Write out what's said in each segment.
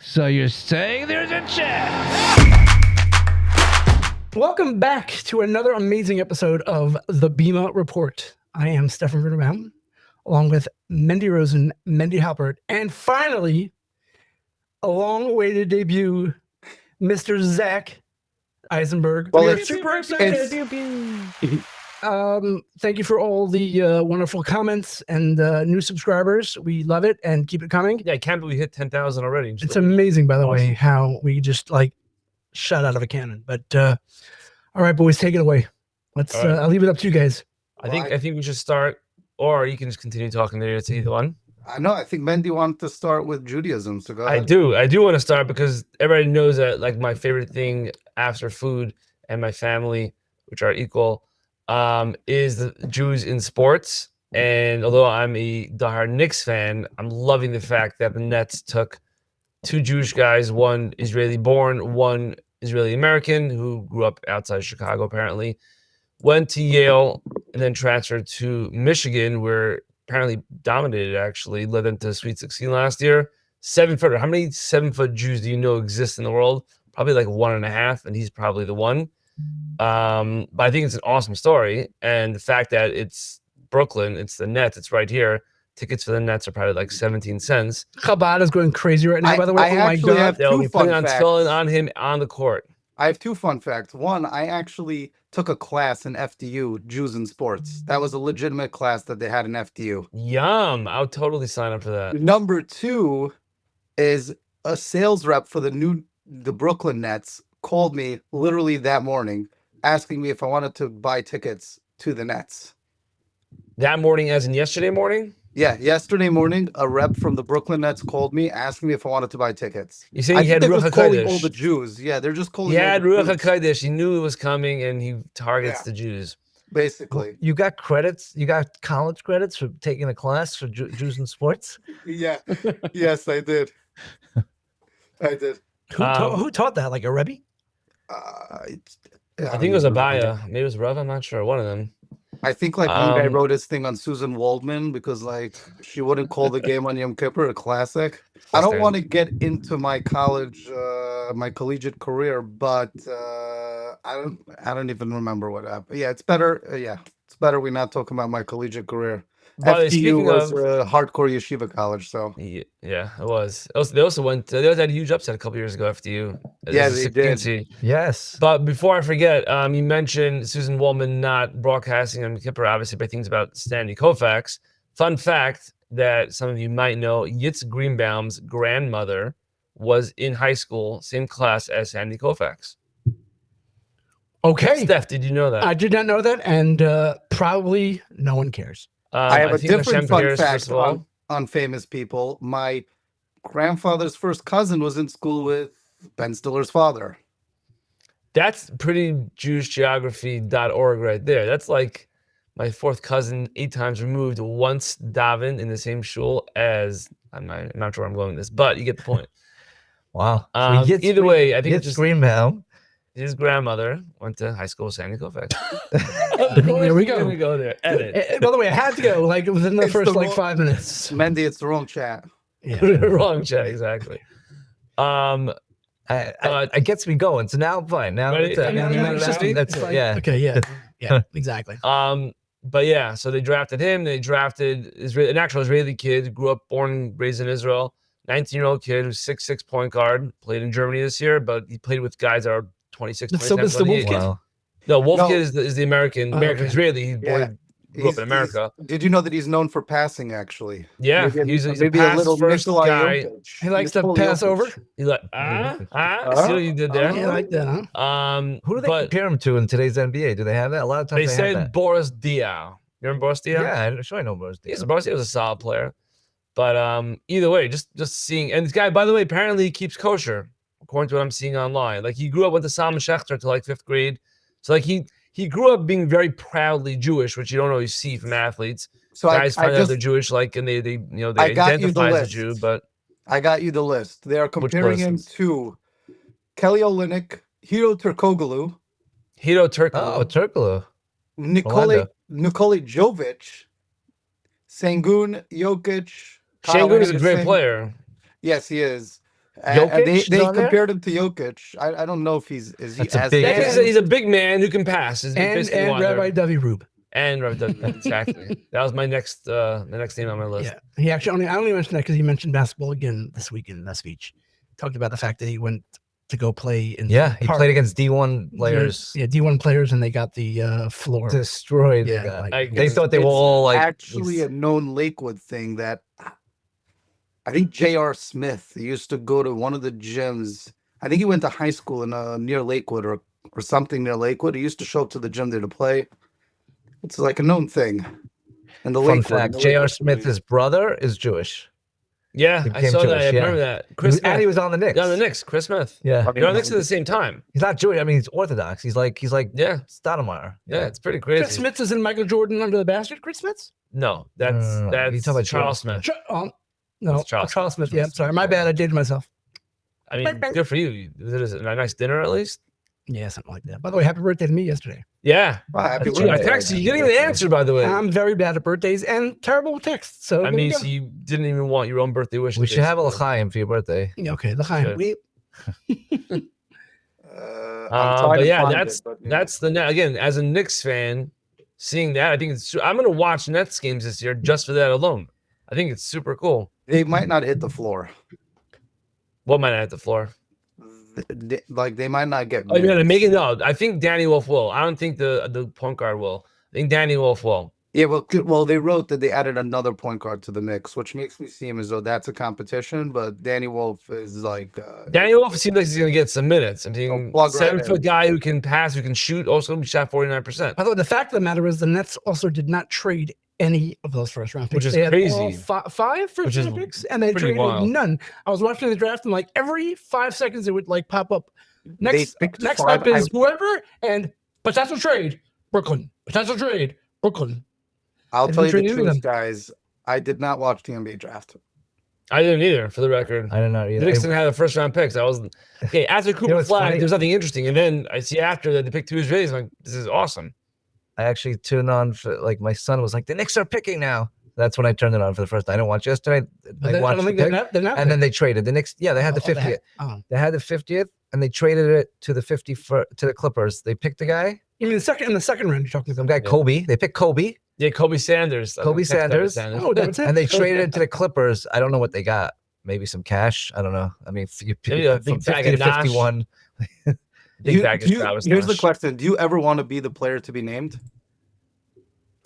So you're saying there's a chance? Welcome back to another amazing episode of the Bima Report. I am Stefan Ritterbaum, along with Mendy Rosen, Mendy Halpert, and finally, a long-awaited debut, Mr. Zach Eisenberg. Well, we are it's- super excited. Thank you for all the wonderful comments and new subscribers. We love it and keep it coming. Yeah, I can't believe we hit 10,000 already. It's amazing, by the way, how we just like shot out of a cannon. But all right, boys, take it away. Let's. All right. I'll leave it up to you guys. I think we should start, or you can just continue talking there. It's either one. I know. I think Mendy wanted to start with Judaism. So go I ahead. do want to start because everybody knows that like my favorite thing after food and my family, which are equal, is the Jews in sports. And although I'm a diehard Knicks fan, I'm loving the fact that the Nets took two Jewish guys, one Israeli born, one Israeli American who grew up outside Chicago apparently, went to Yale and then transferred to Michigan, where apparently dominated, actually led them to Sweet 16 last year. 7-footer. How many 7-foot Jews do you know exist in the world? Probably like 1.5, and he's probably the one. But I think it's an awesome story, and the fact that it's Brooklyn, it's the Nets, it's right here. Tickets for the Nets are probably like 17 cents. Chabad is going crazy right now, by the way. I Oh my actually God. have They'll two be putting fun on facts. tefillin on him on the court. I have two fun facts. One, I actually took a class in FDU, Jews in Sports. That was a legitimate class that they had in FDU. Yum. I would totally sign up for that. Number two is a sales rep for the Brooklyn Nets called me literally that morning, asking me if I wanted to buy tickets to the Nets. That morning, as in yesterday morning? Yeah, yesterday morning, a rep from the Brooklyn Nets called me asking me if I wanted to buy tickets. You say I he had think they're Ruach just calling all HaKodesh. the Jews. Yeah, they're just calling He all had the Ruach Jews, HaKodesh. He knew it was coming, and he targets Yeah. the Jews. basically. You got credits? You got college credits for taking a class for Jews in sports? Yeah, yes, I did. I did. Who taught that? Like a Rebbe? I think it was Abaya. Maybe it was Rav. I'm not sure. One of them. I think like one guy wrote his thing on Susan Waldman because like she wouldn't call the game on Yom Kippur a classic. I don't want to get into my my collegiate career, but I don't even remember what happened. Yeah, it's better. It's better we not talk about my collegiate career. By the way, FDU speaking was of- a hardcore yeshiva college, so Yeah, it was. They also went. They also had a huge upset a couple years ago after you. Yeah, they did. Yes. But before I forget, you mentioned Susan Waldman not broadcasting on Kippur, obviously, by things about Sandy Koufax. Fun fact that some of you might know: Yitz Greenbaum's grandmother was in high school, same class as Sandy Koufax. Okay. Steph, did you know that? I did not know that, and probably no one cares. I have a think Hashem different fun cares, fact first of all. on famous people. My grandfather's first cousin was in school with Ben Stiller's father. That's pretty JewishGeography.org right there. That's like my fourth cousin, 8 times removed, once davened in the same shul as, I'm not sure where I'm going with this, but you get the point. Wow. Either way, I think it's just Greenbaum. his grandmother went to high school with Sandy Koufax. There we go. There we go there. Edit. By the way, I had to go like within the It's first the like wrong- 5 minutes. Mendy, it's the wrong chat. Wrong chat, exactly. It gets me going. So now I'm fine. Now Ready? it's, that's It's it. like- Yeah. Okay. Yeah. Exactly. But yeah, so they drafted him. They drafted an actual Israeli kid, grew up, born and raised in Israel. 19-year-old kid who's 6'6" point guard, played in Germany this year, but he played with guys that are 26, So 27, it's the Wolf 28. kid? Wow. No, Wolf No. kid is the American okay. Israeli. He Yeah. grew up in America. Did you know that he's known for passing? Actually, Yeah, Maybe he's a maybe pass a little first Nikolai guy. Jokic. He likes to Nikola pass Jokic. over. He's like, see what you did there? Yeah, I like that, huh? Who do they but compare him to in today's NBA? Do they have that? A lot of times they they said have that. Boris Diaw. You remember Boris Diaw? Yeah, sure I know Boris Diaw. Yes, Boris Diaw was a solid player. But either way, just seeing, and this guy, by the way, apparently keeps kosher, according to what I'm seeing online. Like he grew up, went to Salman Schechter until like 5th grade. So like he grew up being very proudly Jewish, which you don't always see from athletes. So Guys I find out just they're Jewish, like, and they I got you the identify as a list. Jew, but I got you the list. They are comparing him list? to Kelly Olynyk, Hiro Turkoglu, Hito Turk. Oh, Turkoglu. Nikola Jovic, Sengun Jokic. Kyle Şengün is a great Anderson. player. Yes, he is. And they Jokic is on there? compared him to Jokic. I don't know if is he That's a as big- big? Yeah. He's a big man who can pass. Is And basically why they're- Rabbi Davi Rube. And exactly. That was my next name on my list. Yeah, he actually I only mentioned that because he mentioned basketball again this week in that speech. Talked about the fact that he went to go play in Yeah, he Park. played against D1 players. Yeah, D1 players, and they got the floor. Destroyed. Yeah, the guy. like, They thought they were It's all like actually a known Lakewood thing that I think J.R. Smith used to go to one of the gyms. I think he went to high school in near Lakewood or something near Lakewood. He used to show up to the gym there to play. It's like a known thing. And the Fun Lakewood, fact: the J.R. Lakewood Smith, his brother, is Jewish. Yeah, He I became saw that. Jewish, I yeah. remember that. Chris And he Smith. was on the Knicks. Yeah, on the Knicks. Chris Smith. Yeah, They're on the Knicks at the same time. he's not Jewish. I mean, he's Orthodox. He's like Yeah, Stoudemire. yeah, it's pretty Chris crazy. Smith is in Michael Jordan under the basket. Chris Smith's? No, that's No. that's You're talking about Charles Jordan. Smith. No, It's Charles Charles Smith. Smith. Yeah, sorry, my bad. I dated myself. I mean, good for you. Is it a nice dinner at least? Yeah, something like that. By the way, happy birthday to me yesterday. Yeah. Wow, happy Gee, I birthday. texted you. You didn't even answer, by the way. I'm very bad at birthdays and terrible with texts. So I there mean, you so go. you didn't even want your own birthday wish. We should have a l'chaim for your birthday. Yeah, okay, the Chaim. Good. I'm But trying to yeah, find that's it, but, yeah. that's the again as a Knicks fan, seeing that I think it's. I'm gonna watch Nets games this year just for that alone. I think it's super cool. They might not hit the floor. What might I hit the floor? Like they might not get. Oh, yeah, minutes. Megan. No, I think Danny Wolf will. I don't think the point guard will. I think Danny Wolf will. Yeah, well, they wrote that they added another point guard to the mix, which makes me seem as though that's a competition. But Danny Wolf is like Danny Wolf seems like he's gonna get some minutes. I mean, plug right 7 foot in. guy who can pass, who can shoot. Also, shot 49%. By the way, the fact of the matter is the Nets also did not trade any of those first round picks. Which is They had all crazy. five first Which is round picks, and they pretty traded wild. none. I was watching the draft, and like every 5 seconds, it would like pop up. Next picked next five- up is whoever, and potential trade Brooklyn. Potential trade Brooklyn. I'll They tell you the didn't trade any of truth, them. guys. I did not watch the NBA draft. I didn't either, for the record. I don't know The either. Knicks didn't have the first round picks. I was okay after Cooper what's Flag. funny? There's nothing interesting, and then I see after that they picked 2 Israelis. I'm like, this is awesome. I actually tuned on for like my son was like, the Knicks are picking now. That's when I turned it on for the first time. I didn't watch yesterday. But I I watched don't the think they're pick, not. They're not. and then they traded the Knicks. Yeah, they had the 50th. They had the 50th, and they traded it to the 50 to the Clippers. They picked a guy, You mean in the second round? You're talking some about? guy Kobe. They picked Kobe, Yeah, Kobe Sanders. Kobe Sanders. Oh, that's it. and they traded it to the Clippers. I don't know what they got. Maybe some cash. I don't know. I mean, Maybe a from big bag 50 of to Nash. 51. Big bag of Travis Here's the Nash. question: do you ever want to be the player to be named?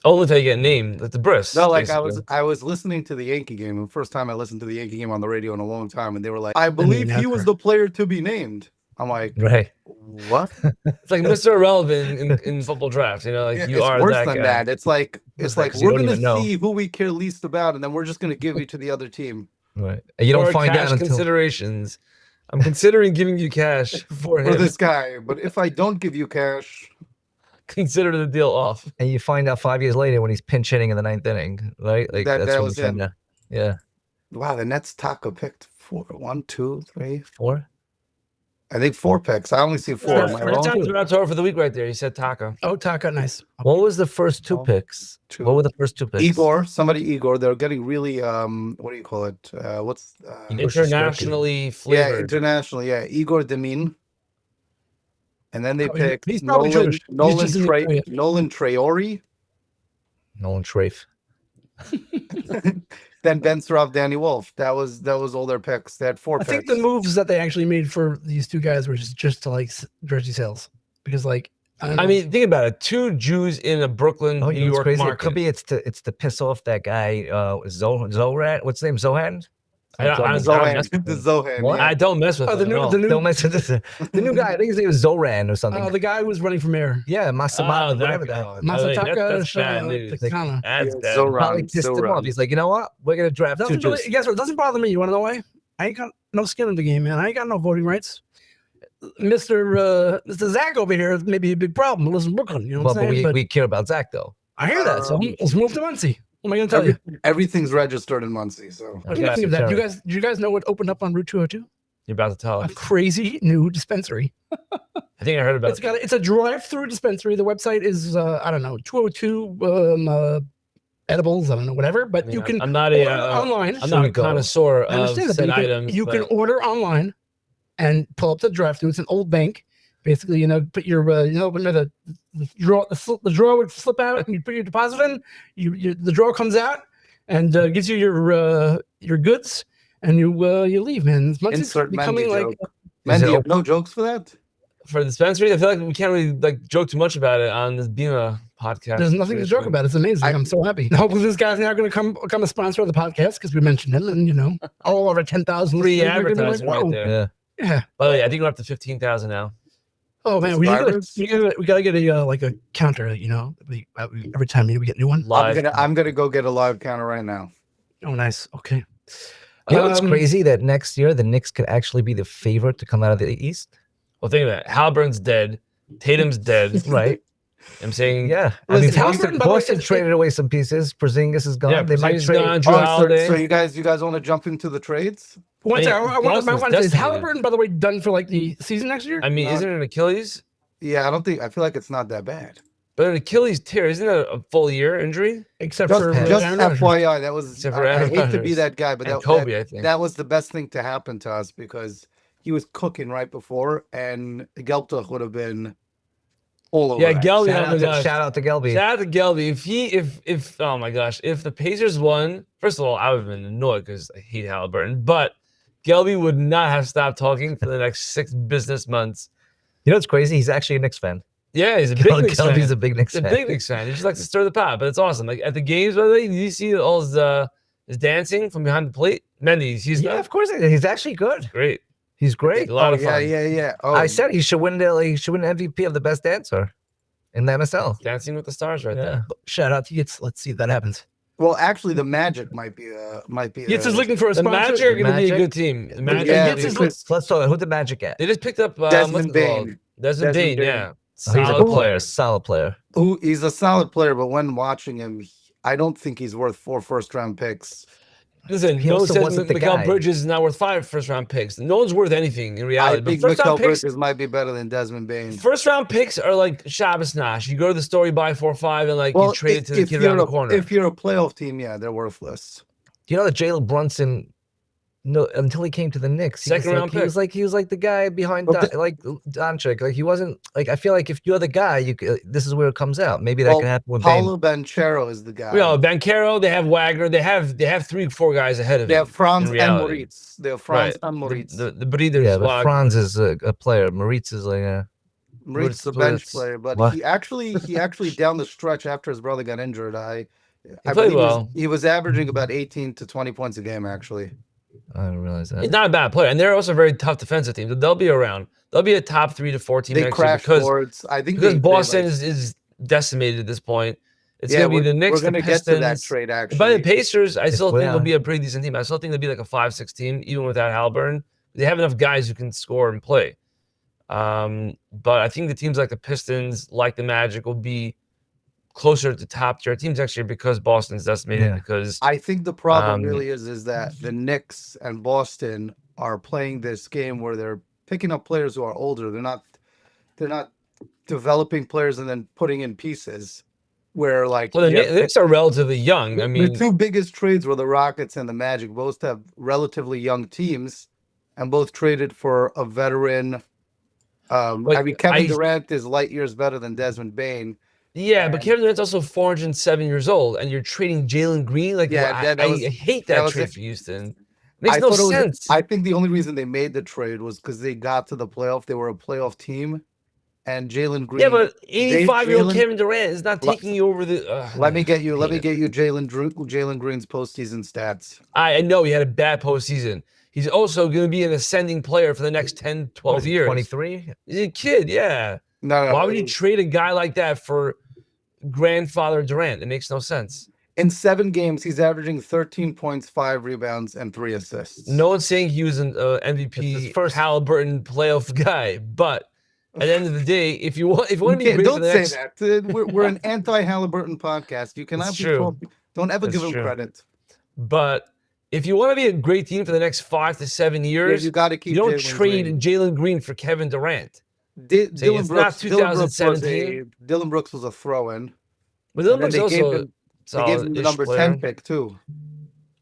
Only if they get named, like the Briss. No, like basically. I was listening to the Yankee game. The first time I listened to the Yankee game on the radio in a long time, and they were like, "I believe he was the player to be named." I'm like, Right. what? It's like Mr. Irrelevant in football drafts. You know, like Yeah, you it's are worse that than guy. that. It's like It's we're you don't gonna even know. see who we care least about, and then we're just gonna give you to the other team. Right. And you don't Or find cash out until considerations. I'm considering giving you cash for For him. this guy, but if I don't give you cash, Consider the deal off. and you find out 5 years later when he's pinch hitting in the 9th inning, right? Like That that's when was you find him. out. Yeah. wow, the Nets Taka picked 1, 2, 3. 4. I think 4 picks. I only see 4. Am I That wrong? sounds about over for the week right there. He said Taka. Oh, Taka, nice. What was the first 2 Oh, picks? 2. What were the first 2 picks? Igor, they're getting really what do you call it? What's Internationally yeah, flavored. international, yeah. Igor Demin. And then they Oh, picked he's probably Jewish. He's just in the area. Nolan Traore, Nolan Trafe. then Ben Surov, Danny Wolf. That was all their picks. They had 4 I picks. think the moves that they actually made for these 2 guys were just to like jersey sales because like don't I know. mean, think about it. 2 Jews in a Brooklyn, Oh, New you know what's York crazy? market. It could be it's to piss off that guy, Zoran. What's his name? Zohan? I don't mess Zohan, with the him. Zohan. What? yeah. I don't mess with Oh, him at all. Don't mess with this. The new guy, I think his name is Zoran or something. the guy who was running for mayor. Yeah, Masama, Oh, that whatever guy. that. Oh, Masataka that's bad news. Takana. That's Yeah, bad. Zoran. Probably pissed him Zoran. off. He's like, you know what? We're gonna draft 2 Doesn't really, Jews. guess what? Doesn't bother me. You want to know why? I ain't got no skin in the game, man. I ain't got no voting rights. Mr. Zach over here is maybe a big problem. Lives in Brooklyn. You know Well, what I'm but saying? we care about Zach though. I hear that. So let's move to Muncie. What am I going to tell you? Everything's registered in Muncie, so What do you think of that? Do you guys know what opened up on Route 202? You're about to tell A us. crazy new dispensary. I think I heard about It's a drive-through dispensary. The website is I don't know 202 edibles. I don't know, whatever. But I mean, you can I'm not order a online. I'm not a connoisseur I of understand that, said but items. you can but order online and pull up the drive-through. It's an old bank. Basically, put your, when the drawer would flip out and you put your deposit in, the drawer comes out and gives you your goods, and you leave, man. Once Insert it's becoming Mendy like, joke. Mendy, you have no jokes for that? for dispensaries, I feel like we can't really like joke too much about it on this Bima podcast. there's nothing to joke about. It's amazing. I'm so happy. Hopefully, this guy's now going to become a sponsor of the podcast because we mentioned him, and all over 10,000 Free listeners are gonna be advertising like, right "Whoa." there. Yeah. By the way, I think we're up to 15,000 now. Oh man, we gotta Subscribers? get a like a counter. Every time we get a new one. Live. I'm gonna go get a live counter right now. Oh, nice. Okay. You know what's crazy? That next year the Knicks could actually be the favorite to come out of the East. Well, think of that. Halliburton's dead. Tatum's dead. Right. I'm saying, Yeah. I Listen, mean, Halliburton, by the way, Boston traded away some pieces. Porzingis is gone. yeah, They might Porzingis trade. gone, Drew Oh, Holiday. so you guys want to jump into the trades? One second, I want Boston's to say, is decimated. Halliburton, by the way, done for like the season next year? I mean, isn't it an Achilles? Yeah, I feel like it's not that bad. But an Achilles tear, isn't it a full year injury? Except Just, for just Aaron Rodgers. FYI, that was Except for I Aaron hate to be Rodgers. that guy, but And that, Kobe, that, I think. that was the best thing to happen to us because he was cooking right before, and Gelbtuch would have been all over. Yeah, that. Gelby. Oh my gosh. Shout out to Gelby. Shout out to Gelby. If oh my gosh, if the Pacers won, first of all, I would have been annoyed because I hate Halliburton, but Gelby would not have stopped talking for the next 6 business months. You know what's crazy? He's actually a Knicks fan. Yeah, he's a big Knicks fan. Gelby's a big Knicks He's a fan. big Knicks fan. He just likes to stir the pot, but it's awesome. Like at the games, by the way, did you see all his dancing from behind the plate? Mendy, he's Yeah, of course. He's actually good. great. He's great. A lot Oh, of fun. yeah. Oh, I said he should win the MVP of the best dancer in the MSL. Dancing with the Stars right there. Shout out to Yitz. Let's see if that happens. well, actually, the Magic might be. Yitz is looking for a The sponsor. Magic are going to be a Magic? good team. The Magic Yeah, are gonna be Yitz a is good- Let's talk. Who the Magic at? They just picked up Desmond what's it called? Bane. Desmond Bane, Bane. yeah. He's a Solid good player. Solid player. Who he's a solid player, but when watching him, I don't think he's worth 4 first-round picks. Listen, He no one also says wasn't the Mikal guy. Bridges is not worth 5 first-round picks. No one's worth anything in I reality. think But first-round Mikal picks, Bridges might be better than Desmond Bane. first-round picks are like Shabbos Nash. You go to the store, you buy 4 or 5, and like you trade it to the kid around the corner. If you're a playoff team, yeah, they're worthless. Do you know that Jalen Brunson? No, until he came to the Knicks, he was Second like- round he pick. was like he was like the guy behind Well, like Doncic. Like he wasn't like I feel like if you're the guy, this is where it comes out. Maybe that Well, can happen with Bane. Paulo Banchero is the guy. You know, Banchero, they have Wagner, they have 3-4 guys ahead of They him. have Franz in and reality. Moritz. They have Franz Right. and Moritz. The breathers. Yeah, but Wagner. Franz is a player. Moritz is like a Moritz is a Moritz- bench player, but What? he actually down the stretch after his brother got injured. I played believe well. he was averaging about 18 to 20 points a game. Actually, I didn't realize that. He's not a bad player, and they're also a very tough defensive team. They'll be around. They'll be a top 3 to 4 team they next year crash because boards. I think because they Boston like, is decimated at this point. It's yeah, gonna be we're- the Knicks, We're the gonna get to that Pistons. trade. Actually, By the Pacers, I still think yeah. they'll be a pretty decent team. I still think they'll be like a 5-6 team, even without Halliburton. They have enough guys who can score and play. But I think the teams like the Pistons, like the Magic, will be closer to top tier teams next year because Boston's decimated. Yeah. Because I think the problem Um, really is that the Knicks and Boston are playing this game where they're picking up players who are older. They're not developing players and then putting in pieces. Where like well, the yeah, Knicks are relatively young. I the mean, 2 biggest trades were the Rockets and the Magic. Both have relatively young teams, and both traded for a veteran. But I mean, Kevin I- Durant is light years better than Desmond Bane. yeah, but and- Kevin Durant's also 407 years old, and you're trading Jalen Green. Like, Yeah, I, that I, was- I hate that that was trade it. for Houston. Makes I no thought it was- sense. I think the only reason they made the trade was because they got to the playoff. They were a playoff team, and Jalen Green. Yeah, but 85-year-old Jalen- Kevin Durant is not Let- taking you over the. let me get you hate it. Jalen Green's postseason stats. I know he had a bad postseason. He's also going to be an ascending player for the next 10, 12 years. 23. He's a kid, yeah. No, Why would you trade a guy like that for grandfather Durant? It makes no sense. in 7 games, he's averaging 13 points, 5 rebounds, and 3 assists. No one's saying he was an It's MVP his first- Halliburton playoff guy, but at the end of the day, if you want to be great for Don't the say next, that. We're an anti-Halliburton podcast. You cannot It's be true. talking. Don't ever It's give him true. credit. but if you want to be a great team for the next 5 to 7 Yeah, years, you got to keep. you don't Jalen trade Green. Jalen Green for Kevin Durant. Dylan it's not Brooks. Dylan Brooks was 2017. Dylan Brooks was a throw-in. But Dylan And then Brooks they gave also him They gave him the number 10 pick too.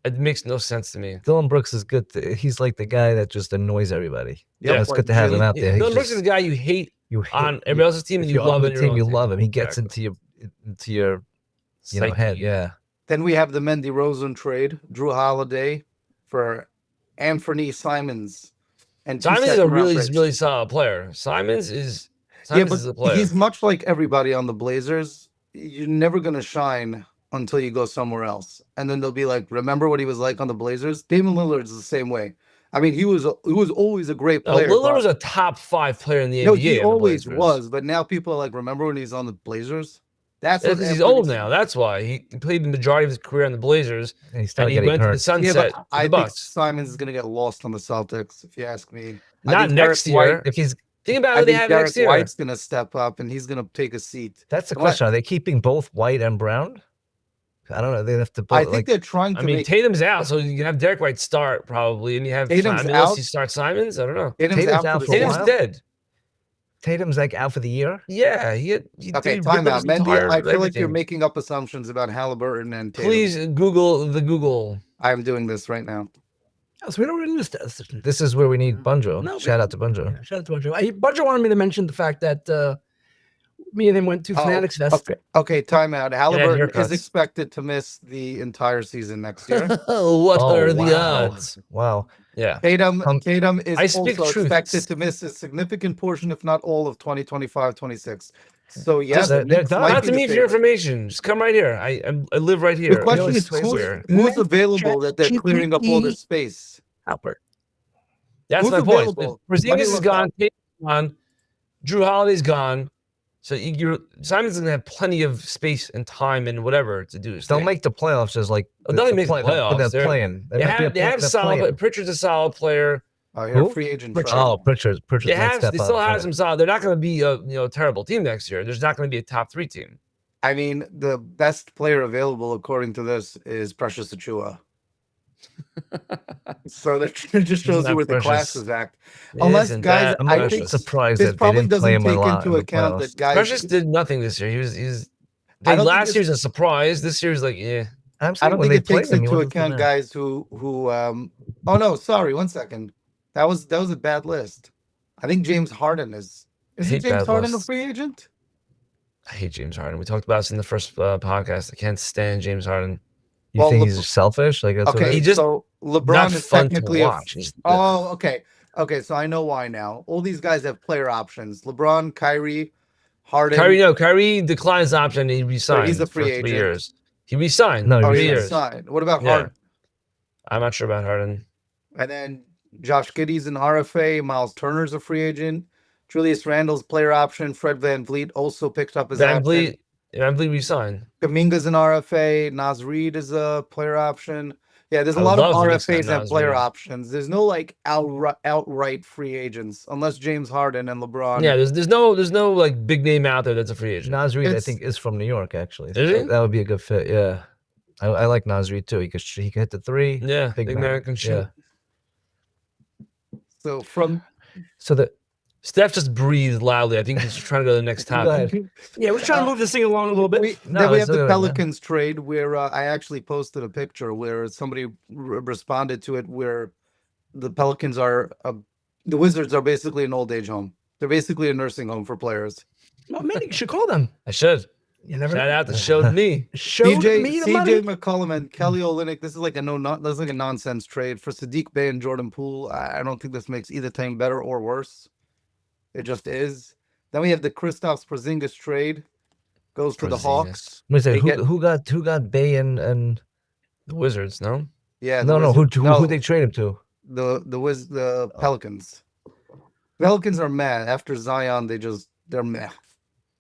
It makes no sense to me. Dylan Brooks is good. He's like the guy that just annoys everybody. Yeah, It's good to have him out there. Dylan Brooks is the guy you hate You hate, on everybody else's team, and if you you're love on it. the team. You love him. He gets into your Psyche. head. Yeah. Then we have the Mendy Rosen trade. Drew Holiday for Anthony Simons. And Simons is a really solid player. Simons is a player. He's much like everybody on the Blazers. You're never gonna shine until you go somewhere else, and then they'll be like, "Remember what he was like on the Blazers?" Damian Lillard is the same way. I mean, he was always a great player. Lillard was a top 5 player in the No, NBA. he always Blazers. was, but now people are like, "Remember when he's on the Blazers?" That's because he's old now. That's why he played the majority of his career on the Blazers, And he started he getting went to hurt. the sunset. but to I the think Bucks. Simons is gonna get lost on the Celtics, if you ask me. I Not think next Derek year. White- If he's think about I who they think have Derek next year. White's gonna step up, and he's gonna take a seat. That's the What? question. Are they keeping both White and Brown? I don't know. They have to both. I think they're trying to I mean, make Tatum's out, so you can have Derek White start probably, and you have Tatum's unless out. you start Simons. I don't know. Tatum's Tatum's out out for for the a Tatum's while. dead. Tatum's like out for the year. Yeah, he Okay, dude, time ripped up out. his Mendy, entire I feel like you're everything. making up assumptions about Halliburton and Tatum. Please Google the Google. I'm doing this right now. Oh, so we don't really list this. This is where we need Bunjo. No, Shout out to Bunjo. Yeah, shout out to Bunjo. Bunjo wanted me to mention the fact that me and him went to Fanatics Fest. Okay, time out. Halliburton is haircuts. expected to miss the entire season next year. What Oh, are the wow. odds? Wow. Yeah. Tatum is I speak also truth. expected to miss a significant portion, if not all, of 2025-26. So yes, They're the Knicks done. might Not be to the me for your favorite. information. Just come right here. I live right here. The question always is swear. who's available that they're clearing up all this space. Halpert. That's Who's my point. available? Porzingis Let me is look gone. up. Tatum's gone. Drew Holiday's gone. So Simon's gonna have plenty of space and time and whatever to do. His They'll thing. make the playoffs as like. They'll the make the playoffs. They're They're- playing. They have solid. Pritchard's a solid player. Oh, you're Who? a free agent. Pritchard. Trout. Oh, Pritchard's They might step still up. have some solid. They're not going to be a terrible team next year. There's not going to be a top 3 team. I mean, the best player available, according to this, is Precious Achua. So that just shows not you where the Precious. classes act. Unless, Isn't guys, that I'm I not think surprised this that they probably didn't play doesn't him a take lot into in the account playoffs. that guys. Precious did nothing this year. He's I don't think last it's- year's a surprise. This year's like, yeah. I'm I saying don't when think they it takes played him, he into wasn't account there. guys who. Oh no, sorry. 1 second. That was a bad list. I think James Harden is. Isn't hate James bad Harden lists. a free agent? I hate James Harden. We talked about this in the first podcast. I can't stand James Harden. You Well, think LeBron- he's selfish? Like that's what Okay, it He is? just- so Not LeBron is fun to technically watch. Oh, okay. Okay, so I know why now. All these guys have player options. LeBron, Kyrie, Harden. Kyrie declined his option. And he resigned. he's a free for agent. 3 years. He resigned. No, he Oh, for he's 3 years. signed. What about Yeah. Harden? I'm not sure about Harden. And then Josh Giddey's an RFA. Miles Turner's a free agent. Julius Randle's player option. Fred VanVleet also picked up his option. Van Vliet resigned. Kaminga's an RFA. Nas Reed is a player option. Yeah, there's a I lot of love the Knicks RFAs have and Nas player Reed. options. There's no like outright free agents unless James Harden and LeBron. Yeah, there's no like big name out there that's a free agent. Nas Reed, I It's- think, is from New York. Actually, Is he? That would be a good fit. Yeah, I like Nas Reed too. He could hit the 3. Yeah, Big big man. man can shoot. So from So the Steph just breathed loudly. I think he's trying to go to the next Go topic. ahead. Yeah, we're trying to move this thing along a little bit. No, then we it's have the good, man. Pelicans trade where I actually posted a picture where somebody responded to it where the Pelicans are the Wizards are basically an old age home. They're basically a nursing home for players. Oh, man, you should call them. I should. You never Shout out to Showed Me. showed me the money. CJ McCollum and Kelly Olynyk. This is like this is like a nonsense trade for Sadiq Bey and Jordan Poole. I don't think this makes either team better or worse. It just is. Then we have the Kristaps Porzingis trade. Goes to the Porzingis. Hawks. wait a second, They who got Bay and The Wizards, no? Yeah. no the who Wizards- who they trade him to? the Pelicans. Pelicans are mad after Zion. They're meh.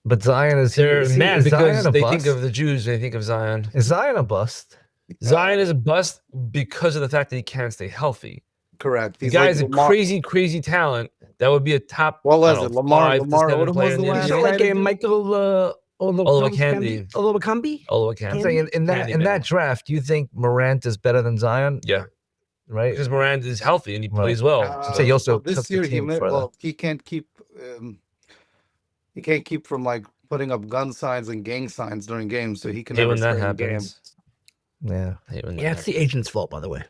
But Zion is They're is mad Zion because a they bust? think of the Jews. They think of Zion. Is Zion a bust? Zion is a bust because of the fact that he can't stay healthy. Correct. The He's guy's like a Lamar- crazy talent. That would be a top. What was I it? don't know, Lamar- 5 to Lamar- 7 what was player in the the last You NBA. know, like a Michael Olowokandi. Olowokandi? Olowokandi. I'm saying in that Candyman. draft, do you think Morant is better than Zion? Yeah, Right. because Morant is healthy and he Right. plays well. So he also this took the year team further. he can't keep from like putting up gun signs and gang signs during games, so he can Hate never when that stay in game. happens. Yeah. Hate when that Yeah, it's the happens. agent's fault, by the way.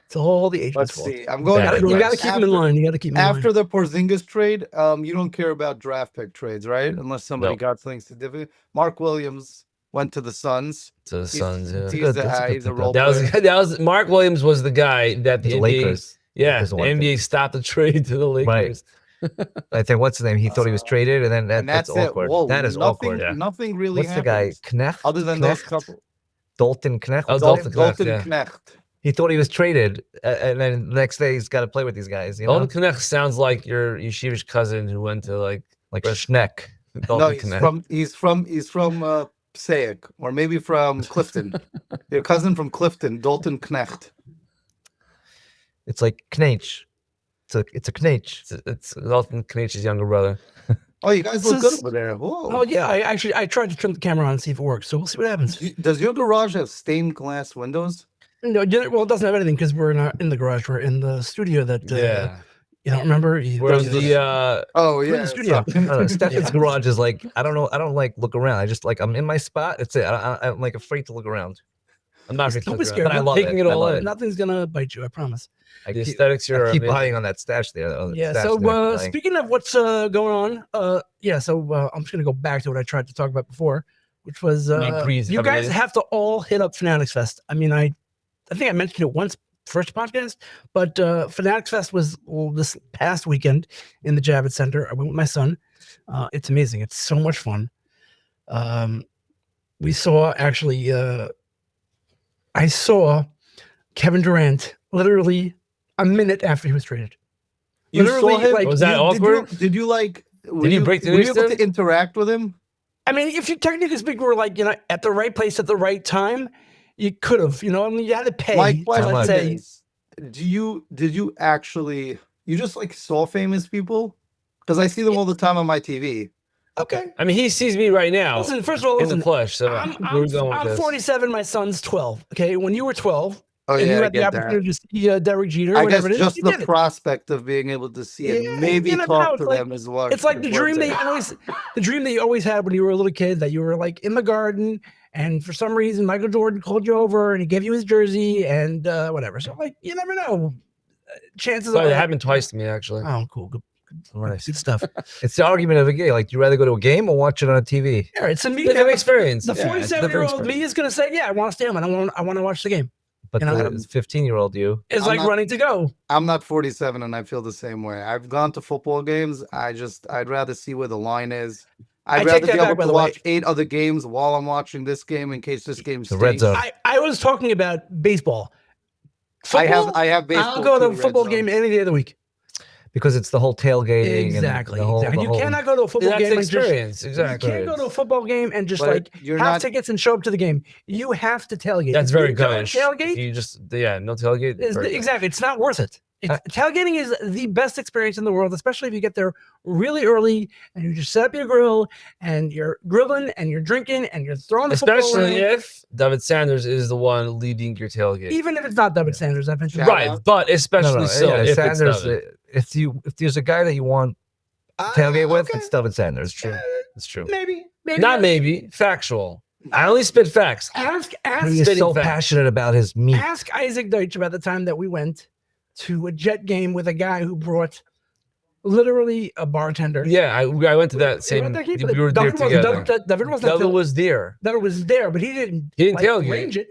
It's all the agent's Let's fault. see. I'm going. Bad You advice. got to keep him in line. You got to keep him in After line. the Porzingis trade, you don't care about draft pick trades, right? Unless somebody Nope. got things to do. Mark Williams went to the Suns. To the Suns, yeah. He's a role That player. was Mark Williams was the guy that the The NBA, Lakers. yeah, Lakers the wanted NBA stopped the trade to the Lakers. I think what's his name? He thought he was traded, and then And that's that's it. awkward. Whoa, That is nothing, awkward. Yeah. Nothing really What's the guy? happens. Knecht? Other than those Knecht? couple. Dalton Knecht. Oh, Dalton. Dalton Dalton yeah. Knecht. He thought he was traded, and then the next day he's got to play with these guys. You know, Dalton Knecht sounds like your yeshivish cousin who went to like Schneck. Dalton No, Knecht. he's from Passaic, or maybe from Clifton. Your cousin from Clifton, Dalton Knecht. It's like Knach. It's a Knach. It's Dalton Knecht's younger brother. Oh, you guys look This good is- over there. Whoa. Oh yeah, I tried to turn the camera on and see if it works. So we'll see what happens. Does your garage have stained glass windows? No, well, it doesn't have anything because we're not in the garage. We're in the studio. That Yeah. you don't remember. Whereas the Oh We're in yeah, the studio. so- I don't know, Stefan's Yeah. garage is like I don't know. I don't like look around. I just like I'm in my spot. It's it. I'm like afraid to look around. I'm not Don't really be scared. But I love taking it I all love in. it. Nothing's gonna bite you. I promise. I The keep, aesthetics I are keep amazing. buying on that stash there. Yeah. stash So there, buying. speaking of what's going on, yeah. So I'm just gonna go back to what I tried to talk about before, which was breeze, you guys everybody. have to all hit up Fanatics Fest. I mean, I think I mentioned it once first podcast, but Fanatics Fest was this past weekend in the Javits Center. I went with my son. It's amazing. It's so much fun. We saw actually. I saw Kevin Durant literally a minute after he was traded. You Literally, saw him? like, Was that Did awkward? Did you like? Did you break the Were news you to able him? to interact with him? I mean, if you technically speak, were like, at the right place at the right time, you could have, I mean, you had to pay. My to, question let's say, is, did you actually you just like saw famous people? Because I see them all the time on my TV. okay. I mean, he sees me right now Listen, first of all, in the listen, flesh. So I'm we're going with this. 47, my son's 12. Okay. When you were 12 Oh and you yeah, I had the get that. opportunity to see Derek Jeter, I guess whatever it is, just you the did it. prospect of being able to see it, Yeah, maybe you never talk know, to it's like- them as well. It's like the dream that you always had when you were a little kid, that you were like in the garden, and for some reason Michael Jordan called you over and he gave you his jersey and whatever. So like, you never know. Chances Sorry, are. that happened twice to me actually. Oh, cool. Good Nice. stuff. It's the argument of a game. Like, do you rather go to a game or watch it on a TV? Yeah, it's a me. Different experience. The Yeah, it's a 47-year-old different me is gonna say, "Yeah, I want to stay home. I want to watch the game." But You know, the 15-year-old you. It's I'm like not- running to go. I'm not 47 and I feel the same way. I've gone to football games. I'd rather see where the line is. I I'd take rather that be back, able by to the way. watch 8 other games while I'm watching this game in case this game The red stinks. zone. I was talking about baseball. I Football, have baseball. I'll go to too, a red football zone. game any day of the week. Because it's the whole tailgating. Exactly. And the whole, exactly. the You whole- cannot go to a football That's game the and just. experience. You Exactly. can't go to a football game and just But like you're have not. tickets and show up to the game. You have to tailgate. That's If very you don't good. Tailgate You just no tailgate. is very good. exactly. It's not worth it. Tailgating is the best experience in the world, especially if you get there really early and you just set up your grill and you're grilling and you're drinking and you're throwing the football Especially around. if David Sanders is the one leading your tailgate. Even if it's not David Sanders, I've been Shout Right, out. but especially No, so yeah, if Sanders. it's David. If there's a guy that you want tailgate with, it's David Sanders. True. It's true. Maybe Not maybe. Factual. I only spit facts. Ask He is spitting so facts. passionate about his meat. Ask Isaac Deutsch about the time that we went to a Jet game with a guy who brought literally a bartender. Yeah, I went to that You same. went there, Keith? We were there David wasn't- together. David wasn't David was there. David was there, but he didn't. He didn't tailgate. arrange it.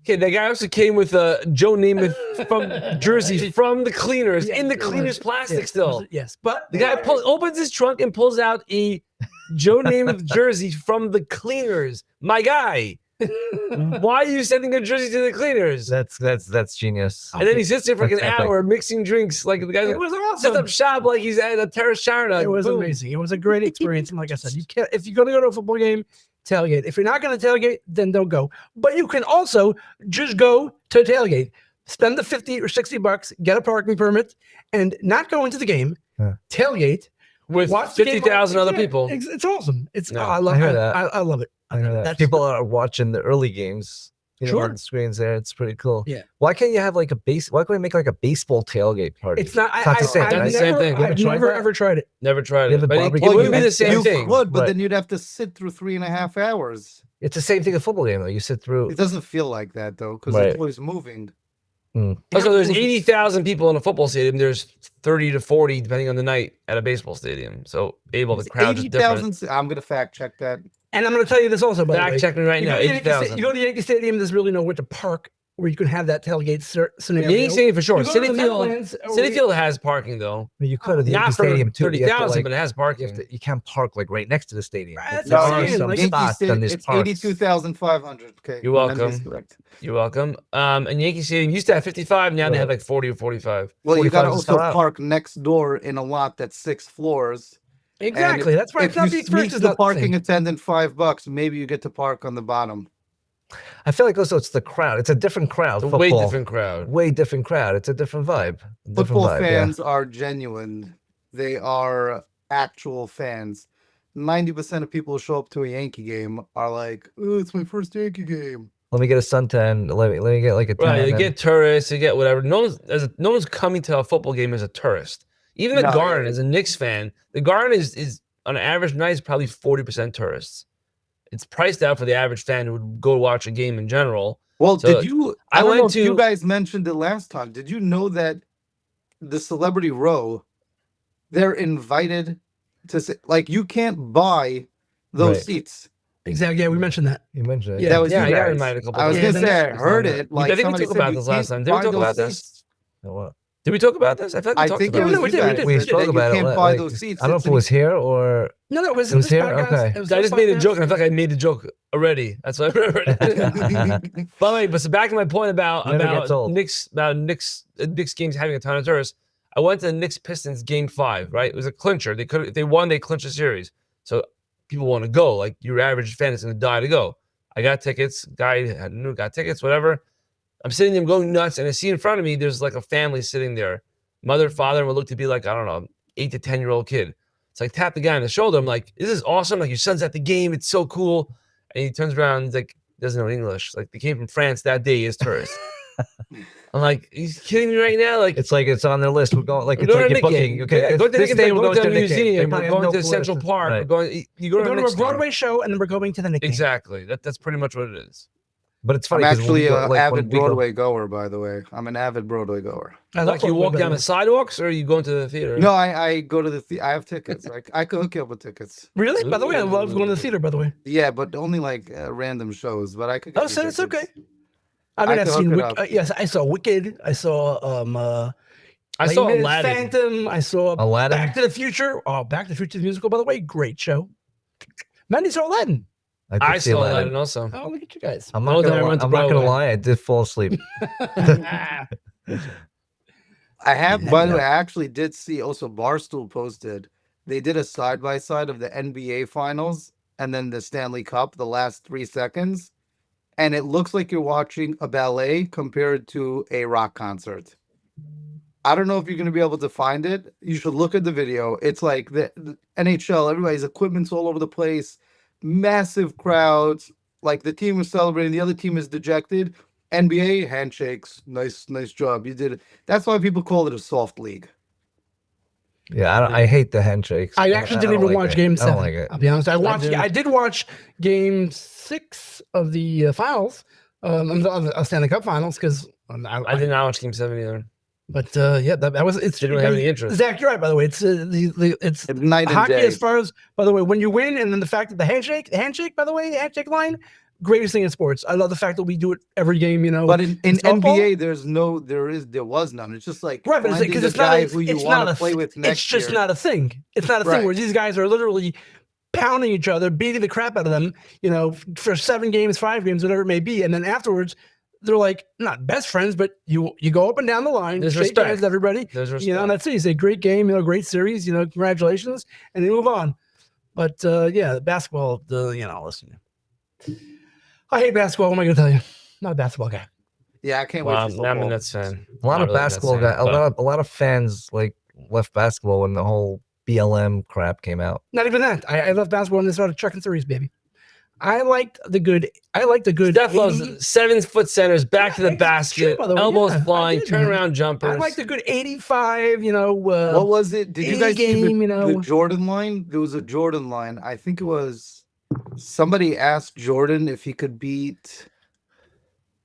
Okay, that guy also came with Joe Namath from Jersey from the cleaners Yeah, in the it was- cleaners plastic Yes, still. Yes, but The guy opens his trunk and pulls out a Joe Namath jersey from the cleaners. My guy, why are you sending a jersey to the cleaners? That's genius. And then he sits there for like an That's epic. hour mixing drinks. Like the guy it was sets up awesome. shop like he's at a terrace Sharna. It was Boom. amazing. It was a great experience. And like I said, you can't if you're gonna go to a football game, tailgate. If you're not gonna tailgate, then don't go. But you can also just go to tailgate. Spend the 50 or 60 bucks, get a parking permit, and not go into the game. Yeah. Tailgate. With Watch the game 50,000 other Yeah, people. It's awesome. It's No, I love I hear it. that. I love it. I know that That's- people are watching the early games Sure. On the screens there. It's pretty cool. Yeah. Why can't you have like why can't we make like a baseball tailgate party? It's not. not the same, I've right? never, Same thing. I've never ever tried it. Never tried You have it. a But barbecue it wouldn't be game? the same You thing. could, but Right. then you'd have to sit through 3.5 hours. It's the same thing as a football game though. You sit through. It doesn't feel like that though, because Right. it's always moving. Also, there's 80,000 people in a football stadium. There's 30 to 40, depending on the night, at a baseball stadium. So, the crowd is different. 80,000. I'm gonna fact check that. And I'm going to tell you this also. By the way. Fact check me right You now. go to Yankee 80,000. you go to Yankee Stadium. There's really nowhere to park where you can have that tailgate scenario. Yankee Stadium for sure. You go to City the Field. Meadowlands, or City we- Field has parking though. But you could at the Not Yankee for Stadium too. You have to, 30,000, but it has parking. you can't park like right next to the stadium. That's There what I'm are saying, some like, spots, then there's It's parks. 82,500. Okay, You're my memory's welcome. correct. You're welcome. And Yankee Stadium used to have 55. Now they Right. have like 40 or 45. Well, you 45 gotta is also still out. park next door in a lot that's 6 floors. Exactly. And That's right. If It's not you the experience. sneak Is the not parking the same. attendant $5, maybe you get to park on the bottom. I feel like also it's the crowd. It's a different crowd. It's a way football. different crowd. Way different crowd. It's a different vibe. Different Football vibe, fans are genuine. They are actual fans. 90% of people who show up to a Yankee game are like, "Oh, it's my first Yankee game." Let me get a suntan. Let me get like a tan. Right, you and- get tourists, you get whatever. No one's coming to a football game as a tourist. Even the No, Garden, yeah. as a Knicks fan, the Garden is on an average night is probably 40% tourists. It's priced out for the average fan who would go watch a game in general. Well, So, did you? I I don't went know if you to- guys mentioned it last time. Did you know that the celebrity row, they're invited to sit? Like, you can't buy those Right. seats. Exactly. Yeah, we mentioned that. You mentioned it. Yeah, That was yeah, you I got guys. invited a couple I was Yeah, gonna then say I it's heard not it. Like I think we somebody talked said, about you this last can't time. Did we buy talk those about this? seats. Oh, what? Did we talk about this? I feel like we I talked think about it No, was no, we you did, we guys did. We that Yeah, spoke said about you it. can't buy like, those seats. I don't know It's if it was here or No, no, it was It was this here? podcast. Okay. It was I this just made a podcast. joke, and I feel like I made the joke already. That's what I remember. By the way, but so back to my point about Never gets old. Knicks games having a ton of tourists. I went to the Knicks Pistons game 5. Right, it was a clincher. If they won, they clinched the series. So people want to go. Like your average fan is going to die to go. I got tickets. Guy got tickets. Whatever. I'm sitting there going nuts, and I see in front of me there's like a family sitting there, mother, father, and what look to be like I don't know, 8 to 10-year-old kid. So I tap the guy on the shoulder. I'm like, "This is awesome! Like your son's at the game. It's so cool." And he turns around. And he's like, doesn't know English. Like they came from France that day as tourists. I'm like, he's kidding me right now. Like it's like it's on their list. We're going like we're it's going like to you're Knick booking. game. Okay, Yeah, go to this Knick day game. we're Go going to to the the Knick game. museum. They We're probably have going no to clue Central what it is. Park. Right. We're going. You go We're to going the to a Knicks game. Broadway show, and then we're going to the Knick game. Exactly. That's pretty much what it is. But it's I'm funny. 'cause when actually we go- an like, when avid we go- Broadway goer, by the way. I'm an avid Broadway goer. I love Like you Broadway, walk by down the the way. sidewalks, or you go into the theater? No, I go to the I have tickets. I can hook you up with tickets. Really? By the way, I love going to the theater, by the way. Yeah, but only like random shows. But I could. Get Oh, you so it's okay. tickets. I mean, I I've can seen hook it up. yes, I saw Wicked. I saw I saw Les Mis, Aladdin. Phantom. I saw Aladdin? Back to the Future. Oh, Back to the Future the musical, by the way, great show. Mendy saw Aladdin. did I see saw Aladdin. Aladdin also. Oh, look at you guys. I'm Oh, not then I gonna. went to I'm not gonna Broadway. lie. I did fall asleep. I have, Yeah, by the yeah. way, I actually did see also Barstool posted. They did a side by side of the NBA finals and then the Stanley Cup, the last 3 seconds. And it looks like you're watching a ballet compared to a rock concert. I don't know if you're going to be able to find it. You should look at the video. It's like the NHL, everybody's equipment's all over the place, massive crowds. Like the team is celebrating, the other team is dejected. NBA handshakes, nice job. You did it. That's why people call it a soft league. Yeah, I hate the handshakes. I actually didn't don't even like watch it. Game I 7. don't like it. I'll be honest. didn't. I did watch Game 6 of the finals, of the Stanley Cup finals, because I did not watch Game 7 either. But yeah, that was it's. Didn't really have any interest. Zach, you're right. By the way, it's it's It's night and hockey day. as far as, by the way, when you win, and then the fact that the handshake, by the way, the handshake line, greatest thing in sports. I love the fact that we do it every game. You know, But in softball- NBA, there was none. It's just like right, but finding because the it's not guy a, who you it's want not to a play with it's next just year. not a thing. It's not a thing Right. where these guys are literally pounding each other, beating the crap out of them. You know, for 7 games, 5 games, whatever it may be, and then afterwards. They're like not best friends, but you go up and down the line, There's shake respect. hands with everybody. There's You know, and respect. that's it. You say great game, great series, congratulations, and they move on. But yeah, basketball, listen. I hate basketball. What am I going to tell you? Not a basketball guy. Yeah, I can't Well, wait for I'm a football. Nets fan. A lot Not of really a Nets basketball fan, guys. but- A lot of fans like left basketball when the whole BLM crap came out. Not even that. I love basketball and they started chucking threes, baby. I liked the good. Steph 80 loves 7-foot centers, back to the Yeah, it's true, basket, by the way, elbows yeah, I flying, did, man. turnaround jumpers. I like the good 85. What was it? Did you any guys see game, the Jordan line? There was a Jordan line. I think it was somebody asked Jordan if he could beat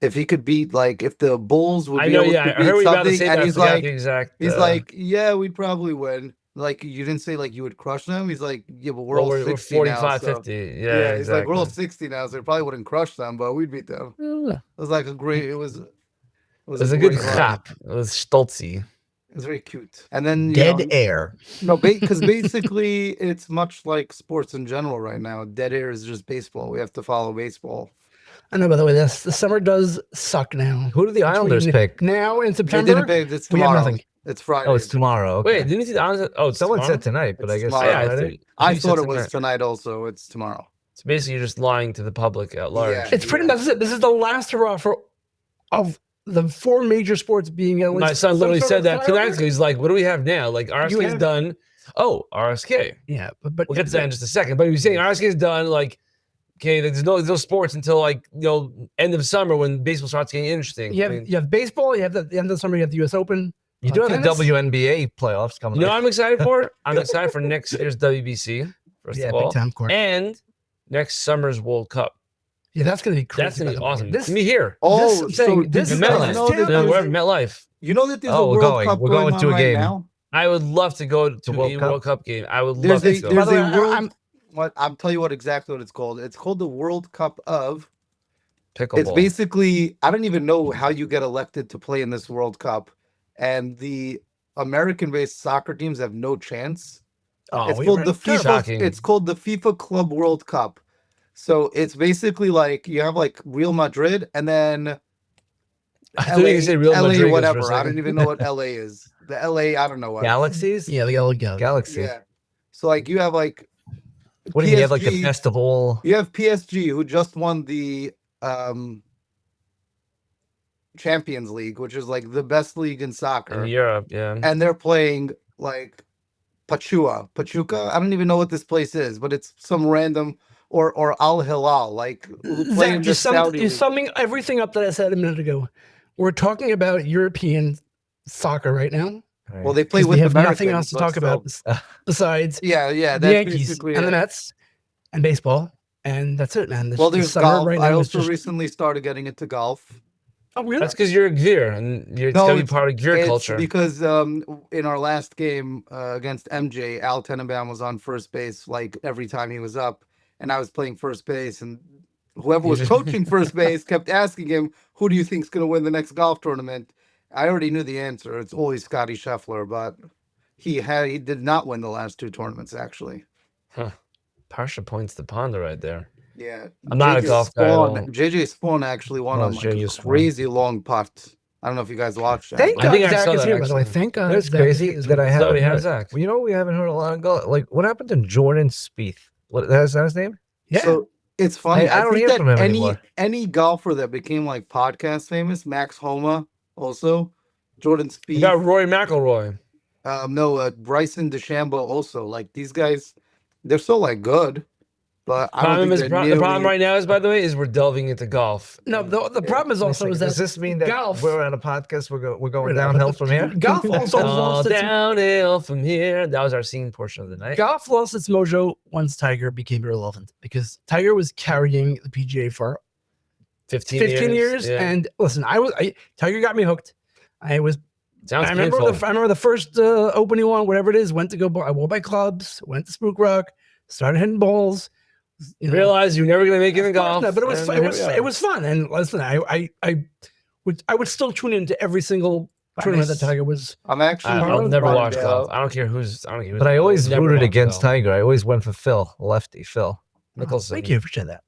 like if the Bulls would I be know, able yeah, to I heard beat we about to something, say and that. I he's forgot like, the exact. yeah, we'd probably win. Like you didn't say like you would crush them. He's like, yeah, but we're well, all we're 60 45, now, so. 50. Yeah, Yeah, he's exactly. like, we're all 60 now, so we probably wouldn't crush them, but we'd beat them. It was like a great. It was a good great line. chap. It was stoltzy. It was very cute. And then Dead air. No, because basically it's much like sports in general right now. Dead air is just baseball. We have to follow baseball. I know. By the way, the summer does suck now. Who do the Islanders Between pick? Now in They September, didn't pay. It's we have tomorrow. nothing. It's Friday. Oh, it's tomorrow. Okay. Wait, didn't you see the honest? Oh, it's Someone tomorrow? said tonight, but I It's guess tomorrow. Yeah, I Friday. I you thought said it was tonight. tonight also. It's tomorrow. So basically, you're just lying to the public at large. Yeah. It's pretty much it. This is the last hurrah of the 4 major sports being at least. My son some literally sort said of that 2 nights flyover. ago. He's like, "What do we have now? Like You RSK is have- done. Oh, RSK. Yeah, but We'll get to that in just a second. But he was saying RSK is done. Like, okay, there's no sports until like end of summer when baseball starts getting interesting. you I have mean, you have baseball. You have the end of the summer. You have the U.S. Open. You do have the tennis? WNBA playoffs coming you know what up. I'm excited for? I'm excited for next year's WBC first Yeah, of big all, time court. and next summer's World Cup. Yeah, that's gonna be crazy. That's gonna by be the way. awesome. This, Me here. Oh, I'm saying, so this did is you the guys last know town. that We're at there's, MetLife. you know that there's Oh, a we're World going. Cup We're going going on to a right game. now? I would love to go to World a Cup? World Cup game. I would There's love a to go. there's By the a way, world. What I'll tell you what exactly what it's called. It's called the World Cup of. Pickleball. It's basically I don't even know how you get elected to play in this World Cup, and the American-based soccer teams have no chance. Oh, It's we called were the FIFA. Shocking. It's called the FIFA Club World Cup. So it's basically like you have like Real Madrid and then I thought you could say Real Madrid for a whatever. I second. don't even know what LA is. The LA, I don't know what. Galaxies? Yeah, the yellow go. Galaxy. Yeah. So like you have like What do you mean? You have like the PSG best of all? You have PSG who just won the Champions League, which is like the best league in soccer. In Europe, yeah. And they're playing like Pachuca. I don't even know what this place is, but it's some random or Al Hilal, like who play Zach, in the you're Saudi league. summing everything up that I said a minute ago. We're talking about European soccer right now. Well, they play 'Cause with we have Americans, nothing else to but talk still. about besides Yeah, the that's Yankees basically and the it. Mets and baseball, and that's it, man. Well, The there's summer golf. right I now is also just- recently started getting into golf. Oh, really? That's because you're a gear and you're No, gotta be it's- part of gear It's culture. because in our last game against MJ, Al Tenenbaum was on first base like every time he was up, and I was playing first base, and whoever was coaching first base kept asking him, "Who do you think's going to win the next golf tournament?" I already knew the answer. It's always Scotty Scheffler, but he did not win the last 2 tournaments actually. Parsha points to ponder right there. Yeah, I'm not a JJ golf guy at all. JJ Spawn actually won Oh, on like JJ a Spawn. crazy long putt. I don't know if you guys watched that. Thank but- I God think I Zach saw is that, here, by the way. actually. Thank God. That's Zach crazy is that I here. So haven't we have heard. Zach. Well, you know, we haven't heard a lot of golf. Like, what happened to Jordan Spieth? What is that his name? Yeah. So it's funny. I don't think hear that from him anymore. any golfer that became like podcast famous, Max Homa, also Jordan You Spieth. got Rory McIlroy. Bryson DeChambeau also. Like these guys, they're so like good, but I don't think they're The problem nearly- right now is, by the way, is we're delving into golf. No, the problem is also is that Does this mean that golf- we're on a podcast? We're going Really, downhill but from here. golf also All lost its downhill from here. That was our singing portion of the night. golf lost its mojo once Tiger became irrelevant because Tiger was carrying the PGA for 15 years. Yeah. And listen, Tiger got me hooked. Sounds I remember painful. I remember the first opening one, whatever it is, went to go. I wore my clubs, went to Spook Rock, started hitting balls. You know, Realize you're never gonna make it in of course golf. not, but it was and fun. here we are. It was fun. And listen, I would still tune into every single tournament that Tiger was. I'm actually. I'll never Find watch out. golf. I don't care who's. I don't care. Who's But I always never rooted watch against golf. Tiger. I always went for Phil, lefty Phil. Mickelson. Thank you, appreciate that.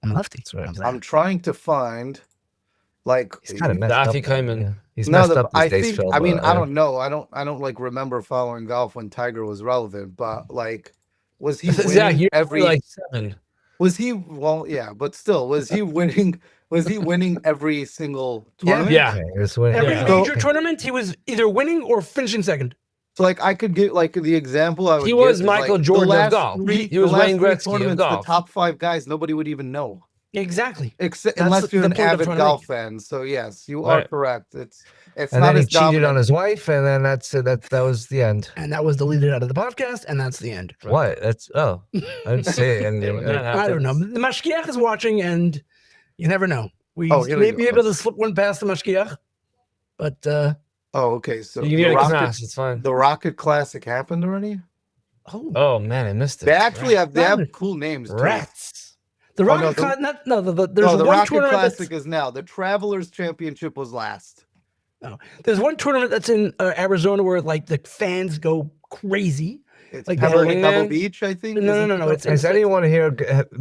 I'm a lefty. That's right. I'm I'm trying to find, like, He's kind of messed up. Daffy Kaiman. Yeah. He's no, messed the, up these I days, think. Phil. I mean, but, I don't know. I don't like remember following golf when Tiger was relevant, but like, was he winning Zach, you're every? like 7. Was he? Well, yeah, but still, was he winning? Was he winning every single Yeah. tournament? Yeah. Okay, here's what- Every Yeah. major tournament, he was either winning or finishing second. So like I could get like the example I would He give was is, Michael like, Jordan the of last golf. three- He was the last Wayne three Gretzky of tournaments, golf. The top 5 guys, nobody would even know. Exactly. Except That's unless you're the an point I'm avid trying to golf make. fan. So yes, you are Right. correct. It's And not then he as cheated on dominant. his wife, and then that's it. That was the end. And that was deleted out of the podcast, and that's the end. Right. What? That's I didn't say it. And When that I don't know. happens- The Mashgiach is watching, and you never know. We Oh, here we may go. be able to slip one past the Mashgiach, but Oh, okay. So You can the get a Rocket, class. It's fine. the Rocket Classic happened already. Oh man, I missed it. They actually have Rats. cool names. Too. Rats. the Oh, Rocket no, the- Cla- not, no, there's No, the one Rocket tournament Classic is now. The Travelers Championship was last. there's one tournament that's in Arizona where like the fans go crazy. It's Like Pebble, Burning Pebble Man? Beach, I think. No, isn't no. it? It's Has anyone here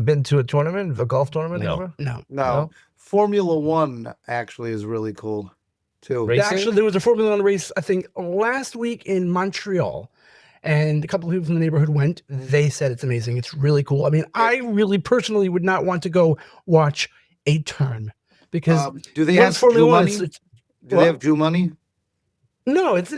been to a tournament, a golf tournament? No. ever? no. No. Formula One actually is really cool too. Racing? Actually, there was a Formula One race I think last week in Montreal, and a couple of people from the neighborhood went. They said it's amazing. It's really cool. I mean, I really personally would not want to go watch a turn because Do they once have Formula Jew One, money? it's- Do what? they have Jew money? no, it's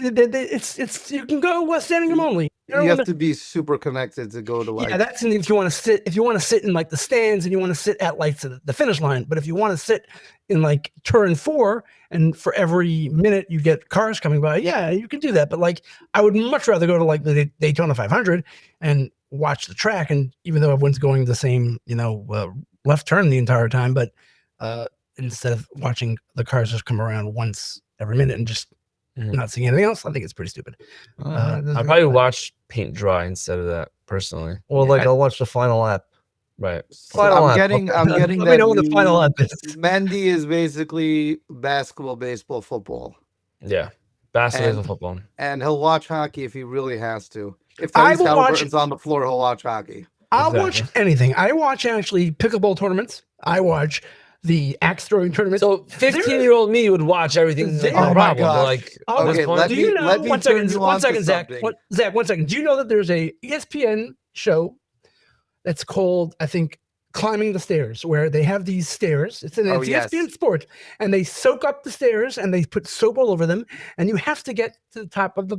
you can go standing room only. You don't You have wanna- to be super connected to go to like. yeah, that's if you want to sit. If you want to sit in like the stands and you want to sit at like the finish line, but if you want to sit in like turn 4 and for every minute you get cars coming by, yeah, you can do that. But like, I would much rather go to like the Daytona 500 and watch the track. And even though everyone's going the same, left turn the entire time, but instead of watching the cars just come around once every minute and just not seeing anything else, I think it's pretty stupid. Uh, I probably watch paint dry instead of that personally. Well, like I'll watch the final lap. Right. Final I'm lap. getting Let that. me know when the final lap is. Mendy is basically basketball, baseball, football, Yeah. Basketball, And- football. and he'll watch hockey if he really has to. If I Tyrese will watch- Halliburton's on the floor, he'll watch hockey. I'll Exactly. watch anything. I watch actually pickleball tournaments. I watch the axe throwing tournaments. So 15-year-old me would watch everything. There- Like, no Oh my problem. But gosh. like, Oh, at this okay, point- let do me- you know? let me One turn second, you one on to second, Zach. something. Zach, 1 second. Do you know that there's a ESPN show that's called, I think, Climbing the Stairs, where they have these stairs. It's an Oh, ESPN yes. sport, and they soak up the stairs and they put soap all over them, and you have to get to the top of the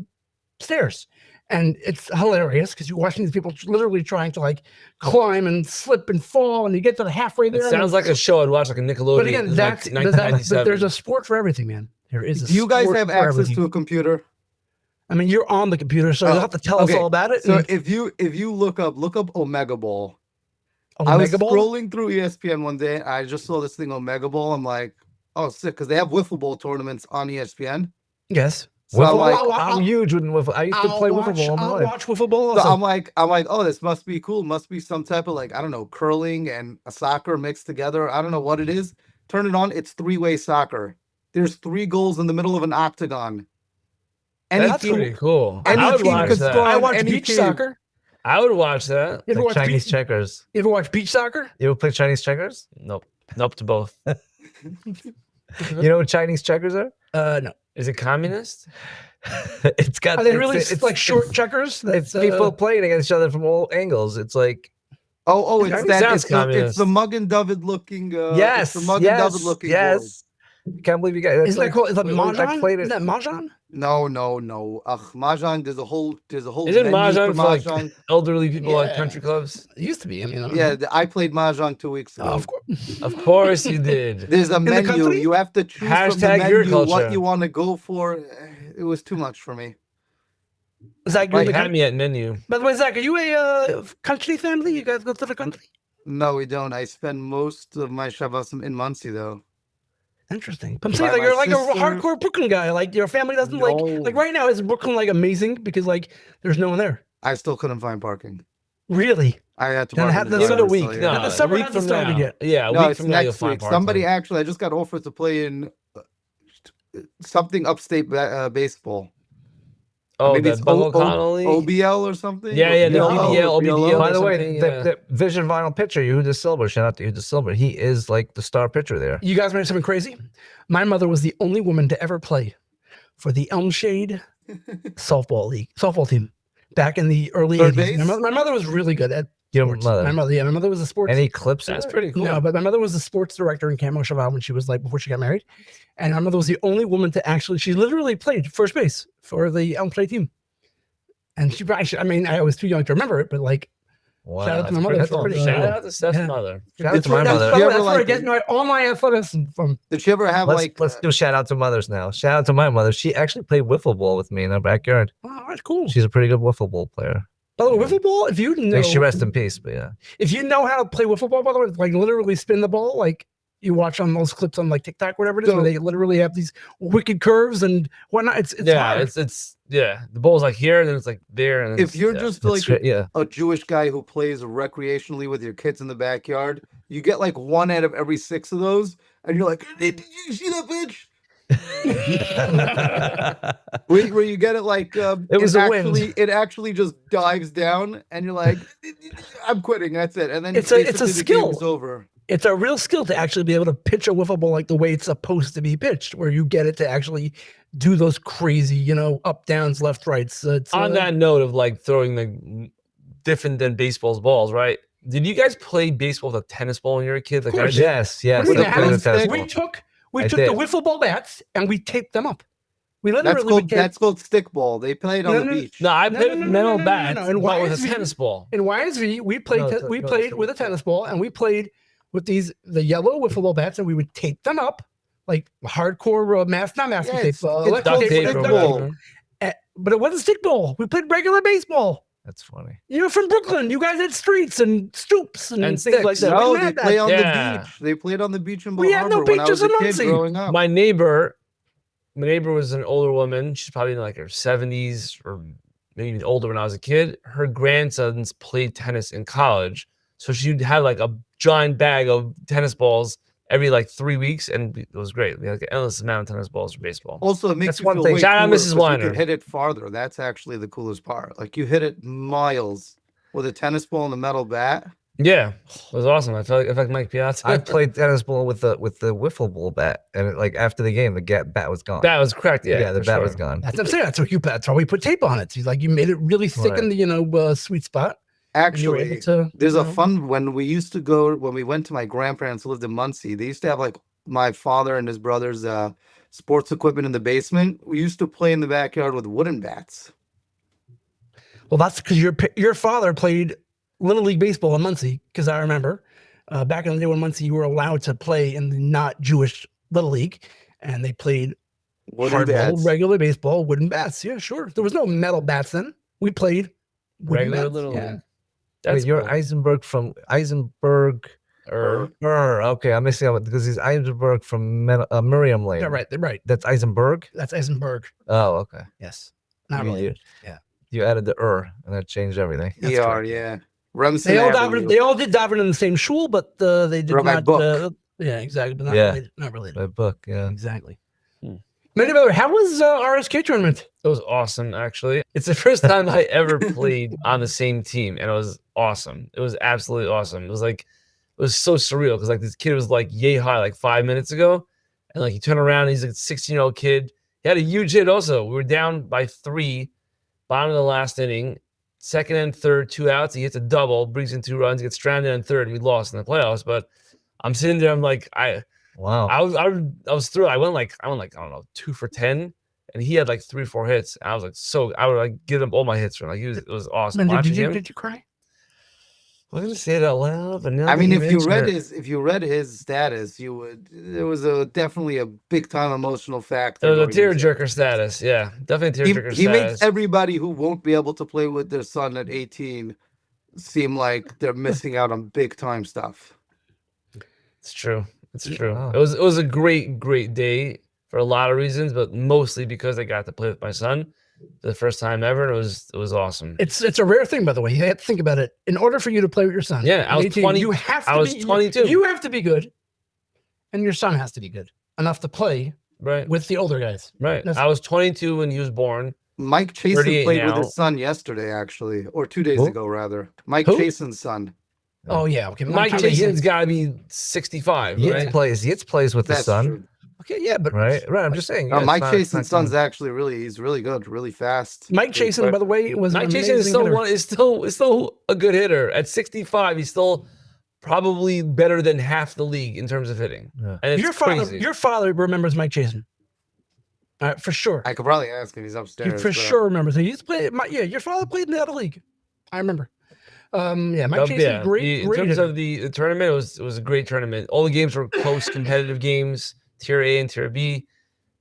stairs. And it's hilarious because you're watching these people literally trying to like climb and slip and fall, and you get to the halfway there. It and sounds like a show I'd watch, like a Nickelodeon. But again, in, that's like but 1997. there's a sport for everything, man. There is a Do you guys sport have for access everything. to a computer? I mean, you're on the computer, so you'll Oh, have to tell us okay. all about it. So and- if you look up Omega Ball. Oh, I was Mega Ball? scrolling through ESPN one day. I just saw this thing Omega Ball. I'm like, oh, sick, because they have wiffle ball tournaments on ESPN. Yes. So I'm Wiffle like, I'm huge with wiffle. I used to play wiffle ball all my I'll life. watch wiffle ball. so Also. I'm like, oh, this must be cool. Must be some type of like, I don't know, curling and a soccer mixed together. I don't know what it is. Turn it on. It's 3-way soccer. There's 3 goals in the middle of an octagon. Any That's team, pretty cool. any I would team watch could that. score I on watch any beach team. soccer. I would watch that. You ever Like watch Chinese beach? checkers. You ever watch beach soccer? You ever play Chinese checkers? Nope. Nope to both. You know what Chinese checkers are? No. Is it communist? It's got. Are they it's- really it's like short checkers? It's That's, people playing against each other from all angles. It's like Oh, it's Sounds that. It's the communist. Mug and David looking. yes, it's the Mug and David yes, looking. board. yes. Can't believe you guys. Isn't that called? Is that I mahjong? played it. Isn't that mahjong? No. Mahjong. There's a whole. Isn't menu mahjong for like mahjong. elderly people like Yeah. country clubs? It used to be. I mean, Yeah, I played mahjong 2 weeks ago. Oh, of course. Of course you did. There's a the menu. country? You have to choose from the Hashtag your menu what culture. you want to go for. It was too much for me. Zach, you're Like in the had country? me at menu. By the way, Zach, are you a country family? You guys go to the country? No, we don't. I spend most of my Shabbosim in Muncie, though. Interesting. But I'm By saying like my you're like sister- a hardcore Brooklyn guy. Like your family doesn't No. like right now is Brooklyn like amazing because like there's no one there. I still couldn't find parking. Really? I had to Then park have in the the- Give it a driveway, week. so, No, yeah. The summer a week hasn't from started now. yet. Yeah, a No, week it's from now you'll next find week. parking. Somebody actually, I just got offered to play in something upstate baseball. Oh, Maybe the it's Bungle Connolly. OBL or something. Yeah, yeah, the OBL, BBL. by the way, something, the, yeah. the Vision Vinyl pitcher, Yehuda Silber, shout out to Yehuda Silber. He is like the star pitcher there. You guys want to know something crazy? My mother was the only woman to ever play for the Elm Shade softball team back in the early Third 80s. base? My mother was really good at Your sports. mother. My mother was a sports. Any clips? That's of it? pretty cool. No, but my mother was the sports director in Camo Cheval when she was like before she got married, and my mother was the only woman to actually. She literally played first base for the Elm Shade team. And she probably should, I mean, I was too young to remember it, but like, Wow, shout out to my that's mother. pretty for cool. pretty- Shout out to Steph's Yeah. mother. Shout out to my That's mother. You ever, that's where I like- get all my athleticism from. Did she ever have Let's do shout out to mothers now. Shout out to my mother. She actually played wiffle ball with me in our backyard. Oh, that's cool. She's a pretty good wiffle ball player. By the way, wiffle ball, if you know, May she rest in peace. But yeah, if you know how to play wiffle ball, by the way, like literally spin the ball, like you watch on those clips on like TikTok, whatever it is, where they literally have these wicked curves and whatnot. It's Yeah, hard. it's the ball's like here, and then it's like there, and then If you're just like yeah. a Jewish guy who plays recreationally with your kids in the backyard, you get like 1 out of every 6 of those, and you're like, did you see that bitch? Where you get it like It was a wind. it actually just dives down, and you're like, I'm quitting. That's it. And then It's a basically the skill. game is over. It's a real skill to actually be able to pitch a wiffle ball like the way it's supposed to be pitched, where you get it to actually do those crazy, up, downs, left, rights. It's, on that note of like throwing the different than baseball's balls, right? Did you guys play baseball with a tennis ball when you were a kid? Like I course. did? Yes, yes. What do you I mean, played Alan? the tennis we ball. took I the did. wiffle ball bats and we taped them up. We That's literally called stickball. They played on No, the no, beach. No, I No, played no, with no, metal no, no, no, bats, no. And but with a YSV tennis ball. in YSV. We played No, we go played ahead. with a tennis ball and we played with the yellow wiffle ball bats and we would tape them up like hardcore masking Yeah, tape, it's electric Duct tape, tape duct or tape. stickball. But it wasn't stickball. We played regular baseball. That's funny. You're from Brooklyn. You guys had streets and stoops and, And things like sticks. that. We No, didn't they have play that. on Yeah. the beach. They played on the beach in We had no Harbor when I was beaches a in kid Muncie. growing up. My neighbor was an older woman. She's probably in like her 70s or maybe even older when I was a kid. Her grandsons played tennis in college. So she'd have like a giant bag of tennis balls every like 3 weeks. And it was great. We had like an endless amount of tennis balls for baseball. Also, it makes That's you one feel thing. way Shout out cooler Mrs. 'cause you Weiner. can hit it farther. That's actually the coolest part. Like you hit it miles with a tennis ball and a metal bat. Yeah, it was awesome. I felt like Mike Piazza. I played tennis ball with the wiffle ball bat, and like after the game, the bat was gone. That was correct. Yeah, the for bat sure. was gone. That's what I'm saying. That's why we put tape on it. He's like, you made it really thick in the sweet spot. And you were able Actually, to, there's a fun when we went to my grandparents who lived in Muncie. They used to have like my father and his brother's sports equipment in the basement. We used to play in the backyard with wooden bats. Well, that's because your father played Little League baseball in Muncie. Because I remember back in the day when Muncie, you were allowed to play in the not Jewish Little League, and they played Wooden hardball, bats. regular baseball, wooden bats. Yeah, sure. There was no metal bats then. We played wooden Regular bats. little. Yeah. That's Wait, you're cool. Eisenberg from Eisenberg. Or Okay, I'm missing out because he's Eisenberg from Miriam Lane. They're right. They're right. That's Eisenberg. That's Eisenberg. Oh, okay. Yes. Not You- really. You added the and that changed everything. That's ER, correct. yeah. Remsen They all Avenue. davened. They all did daven in the same shul, but they did Wrote my not. book. Yeah, exactly. But not Yeah. related. Not related. My book, yeah. Exactly. Hmm. Mandy Miller, how was RSK tournament? it was awesome, actually. It's the first time I ever played on the same team, and it was awesome. It was absolutely awesome. It was so surreal because like this kid was like yay high like 5 minutes ago, and like he turned around, and he's like a 16-year-old kid. He had a huge hit. Also, we were down by 3, bottom of the last inning, second and third, 2 outs. He hits a double, brings in 2 runs, gets stranded on third. We lost in the playoffs, but I'm sitting there. I'm like, Wow. I was thrilled. I went like I don't know 2 for 10, and he had like 3 or 4 hits. And I was like I would like give him all my hits for him. Like it was awesome. Mandy, Watching him. did you cry? I'm gonna say it out loud, but now I that mean, you if you mention read his status, you would. There was definitely a big time emotional factor. the going into it. tearjerker status, yeah, definitely tearjerker He status. makes everybody who won't be able to play with their son at 18 seem like they're missing out on big time stuff. It's true. It's true. Wow. It was a great day for a lot of reasons, but mostly because I got to play with my son for the first time ever. And it was awesome. It's a rare thing, by the way. You have to think about it. In order for you to play with your son, Yeah, I at was 18, 20 You have to I was be, 22. You have to be good, and your son has to be good enough to play Right. with the older guys. Right. That's- I was 22 when he was born. Mike Chasen 38 played with now. his son yesterday, actually, or 2 days Who? ago, rather. Mike Who? Chasen's son. Oh yeah, okay. Mike Jason's got to be 65, Yates right? plays with the That's son, true. Okay, yeah, but right? Right. I'm just saying. No, yeah, it's Mike not- it's Chasen's not son's actually he's really good, really fast. Mike really Chasen, quick. by the way, was Mike an Jason is amazing still hitter. is still a good hitter. At 65, he's still probably better than half the league in terms of hitting. Yeah. And it's Your crazy. father remembers Mike Chasen. For sure. I could probably ask him. He's You upstairs. for but- sure remember. So he's played. Your father played in the other league. I remember. Mike Chase is great. In terms of the tournament, it was a great tournament. All the games were close, competitive games. Tier A and Tier B.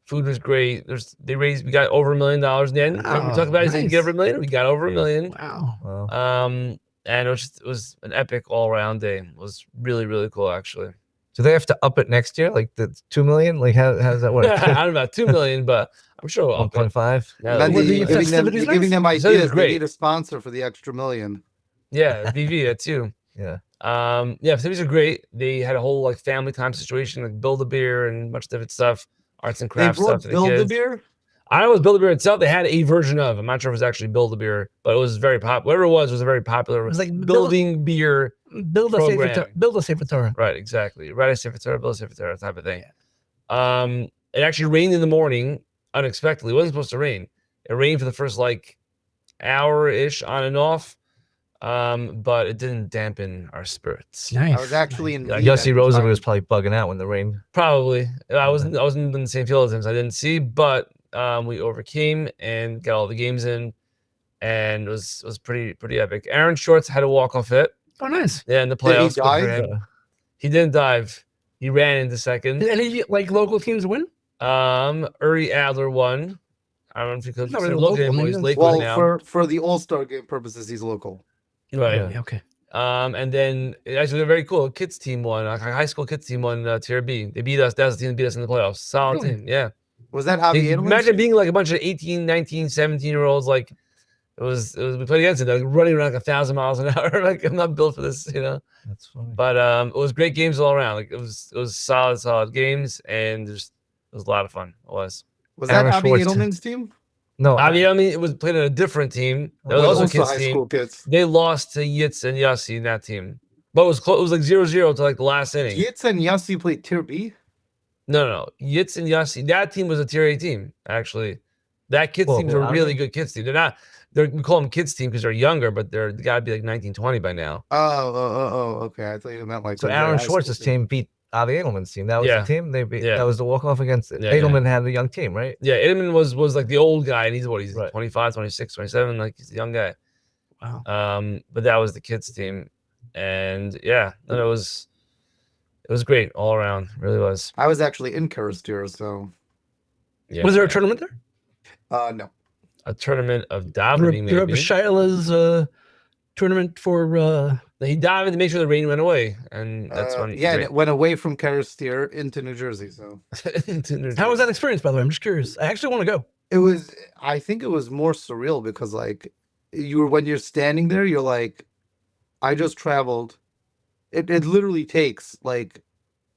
Food was great. We got over $1 million in the end. Remember we talked about it, didn't get over $1 million. We got over $1 million. Wow. And it was an epic all around day. It was really, really cool actually. Do they have to up it next year? Like the 2 million? Like how does that work? I don't know about 2 million, but I'm sure we'll up it. 1.5. Yeah, Mendy, Were the you're giving festivities them nice? So it was ideas. They great. need a sponsor for the extra $1 million. Yeah, BV, that's you. Yeah. Festivities are great. They had a whole like family time situation, like Build-A-Beer and much different stuff, arts and They crafts brought stuff for the kids. Build-A-Beer? I don't know if it was Build-A-Beer itself. They had a version of. I'm not sure if it was actually Build-A-Beer, but it was very popular. Whatever it was a very popular. It was like building beer. Build a Sefer Torah. Right, exactly. Right, a Sefer Torah, build a Sefer Torah type of thing. It actually rained in the morning unexpectedly. It wasn't supposed to rain. It rained for the first like hour-ish on and off, but it didn't dampen our spirits. Nice. I was actually in. Yossi Rosen was probably bugging out when the rain. Probably. I wasn't in the same field as him, so I didn't see, but we overcame and got all the games in, and it was pretty epic. Aaron Shorts had a walk-off hit. Oh, nice. Yeah, in the Did he playoffs. Good for dive? him. He didn't dive. He ran into second. Did any like local teams win? Uri Adler won. I don't know if you could Not really look at him. local, He's I mean, Lakewood Well, now. for the All-Star game purposes, he's local. Right. Yeah, okay. And then actually they're very cool. Kids team won. Like, a high school kids team won Tier B. They beat us. That was the team that beat us in the playoffs. Solid Really? team. Yeah. Was that Javi Edelman? Imagine being like a bunch of 18, 19, 17-year-olds. Like it was we played against it. Like running around like 1,000 miles an hour. Like I'm not built for this, you know. That's funny. But it was great games all around. Like it was solid games, and it was a lot of fun. It was. Was that Aaron Javi Schwartz. Edelman's team? No, I mean, it was played on a different team. That was Well, also a kids high team. school kids. They lost to Yitz and Yossi in that team. But it was close. It was like 0-0 to like the last inning. Yitz and Yossi played Tier B? No. Yitz and Yossi. That team was a Tier A team, actually. That kids Well, team's a well, really good kids team. We call them kids team because they're younger, but they got to be like 19, 20 by now. Oh, okay. I thought you meant like. so when Aaron they're high Schwartz's school team beat Avi Edelman's team. That was Yeah. the team they beat. Yeah. That was the walk-off against it. Yeah, Edelman had a young team, right? Yeah, Edelman was like the old guy, and he's Right. 25, 26, 27. Like he's a young guy. Wow. But that was the kids team, and yeah, and it was great all around. It really was. I was actually in Karastir, so Yeah. Was there a tournament there? no. A tournament of The davening, Rabbi maybe. Shaila's tournament for He dived in to make sure the rain went away, and that's when And it went away from Karastir into New Jersey. So how was that experience, by the way? I'm just curious. I actually want to go. it was. I think it was more surreal because like when you're standing there, you're like, I just traveled. It literally takes like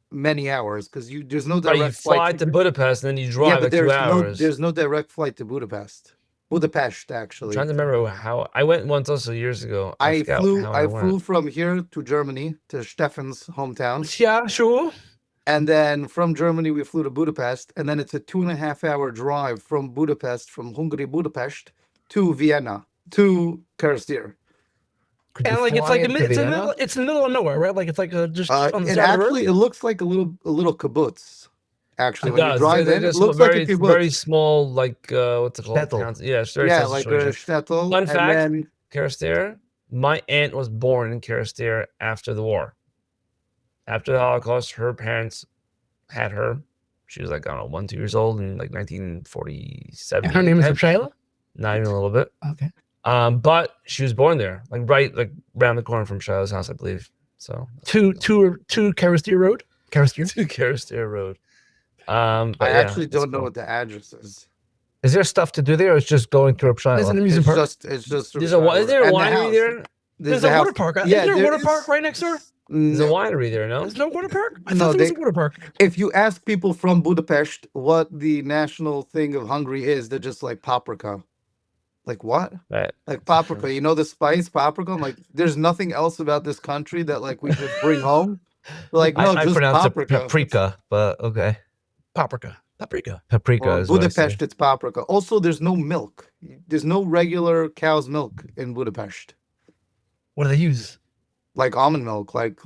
many hours because there's no direct you fly flight to Budapest and then you drive like 2 hours. there's no direct flight to Budapest. Budapest, I'm actually. trying to remember how I went once also years ago. I forgot flew. how I went. flew from here to Germany to Stefan's hometown, Yeah, sure. and then from Germany we flew to Budapest, and then it's a 2.5-hour drive from Budapest, from Hungary, Budapest to Vienna to Karastir. Could And you like it's fly like into Vienna? it's in the middle of nowhere, right? Like it's like just on the It side of the road. actually it looks like a little kibbutz. Actually, It when you does. drive in, it There's looks very, like a kibbutz. very small, like what's it called? Shtetl. Towns- Yeah, it's very Yeah, small like a situation. shtetl. Fun and fact, then- Karastir. My aunt was born in Karastir after the war. After the Holocaust, her parents had her. She was like, I don't know, 1-2 years old in like 1947. And her name is Shaila? Not even a little bit. Okay. But she was born there, like around the corner from Shiloh's house, I believe. So Two Karastir Road. Karastir. to Karastir Road. But I yeah, actually it's don't know cool. what the address is. Is there stuff to do there, or it's just going through There's an Upshila? amusement park. It's just. Is there a and the winery house. there? There's the a water house. park. Yeah, Isn't there a there water park is- right next door? There's a No. winery there, no? There's no water park? I No, thought there was they- a water park. If you ask people from Budapest what the national thing of Hungary is, they're just like paprika. Like what? Right. Like paprika. You know the spice paprika? I'm like, there's nothing else about this country that like we should bring home. They're like, no, I just pronounce paprika. it paprika, but okay. Paprika. Paprika Well, is what I say. Budapest, it's paprika. Also, there's no milk. There's no regular cow's milk in Budapest. What do they use? Like almond milk. Like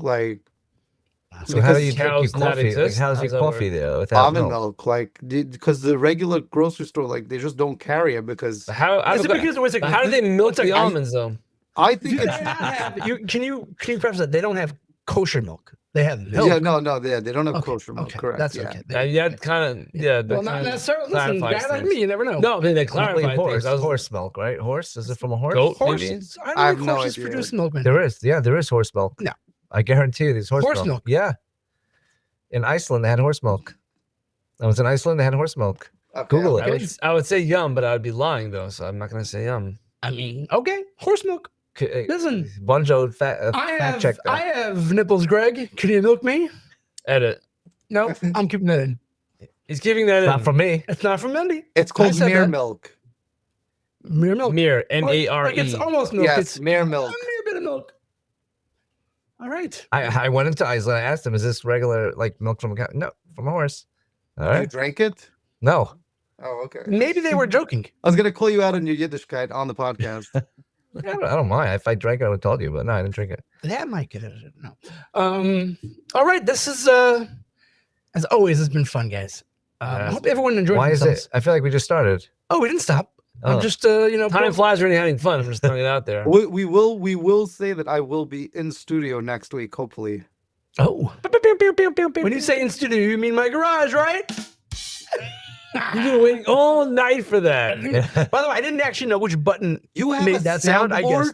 So how do Because you drink your cows not coffee? Like, exist? how's How's your that coffee work? there without almond milk? milk, like because the regular grocery store, like they just don't carry it because Is it because wait a second, how do they milk the second, almonds though? I do think they it's not have? Can you preface that they don't have kosher milk? They have milk. yeah, no, they don't have Okay, kosher milk. okay, Correct. that's yeah. okay. Yeah, kind of. Yeah, Well, not necessarily. Listen, guy clarifies like things. me, you never know. No, I mean they Probably clarify horse, things. I was, horse milk, right? Horse? Is it from a horse? Goat? Horse. Maybe? I I don't have think no horses idea. produce milk. Man. There is. Yeah, there is horse milk. No. I guarantee you there's horse milk. Yeah. In Iceland, they had horse milk. I was in Iceland, they had horse milk. Okay, Google it. I would say yum, but I would be lying though, so I'm not gonna say yum. I mean, okay, horse milk. Listen, Bunjo I fact check that. have nipples, Greg. Can you milk me? Edit. No, I'm keeping that in. He's giving that Not in. from me. It's not from Mendy. It's called said mere that. milk. Mere milk. Mere, Like it's M-A-R-E. almost milk. Yes, It's mere a milk. mere bit of milk. All right. I went into Iceland. I asked them, "Is this regular like milk from a cow?" No, from a horse. All You right. drank it? No. Oh, okay. Maybe they were joking. I was gonna call you out on your Yiddishkeit on the podcast. I don't mind. If I drank it, I would have told you, but no, I didn't drink it. That might get it. No. All right. This is as always has been fun, guys. I hope everyone enjoyed Why is themselves. it? I feel like we just started. Oh, we didn't stop. I'm Oh. just Time flies when you're having fun. I'm just throwing it out there. we will say that I will be in studio next week, hopefully. Oh. When you say in studio, you mean my garage, right? You've been waiting all night for that. By the way, I didn't actually know which button You have made a that sound. I guess.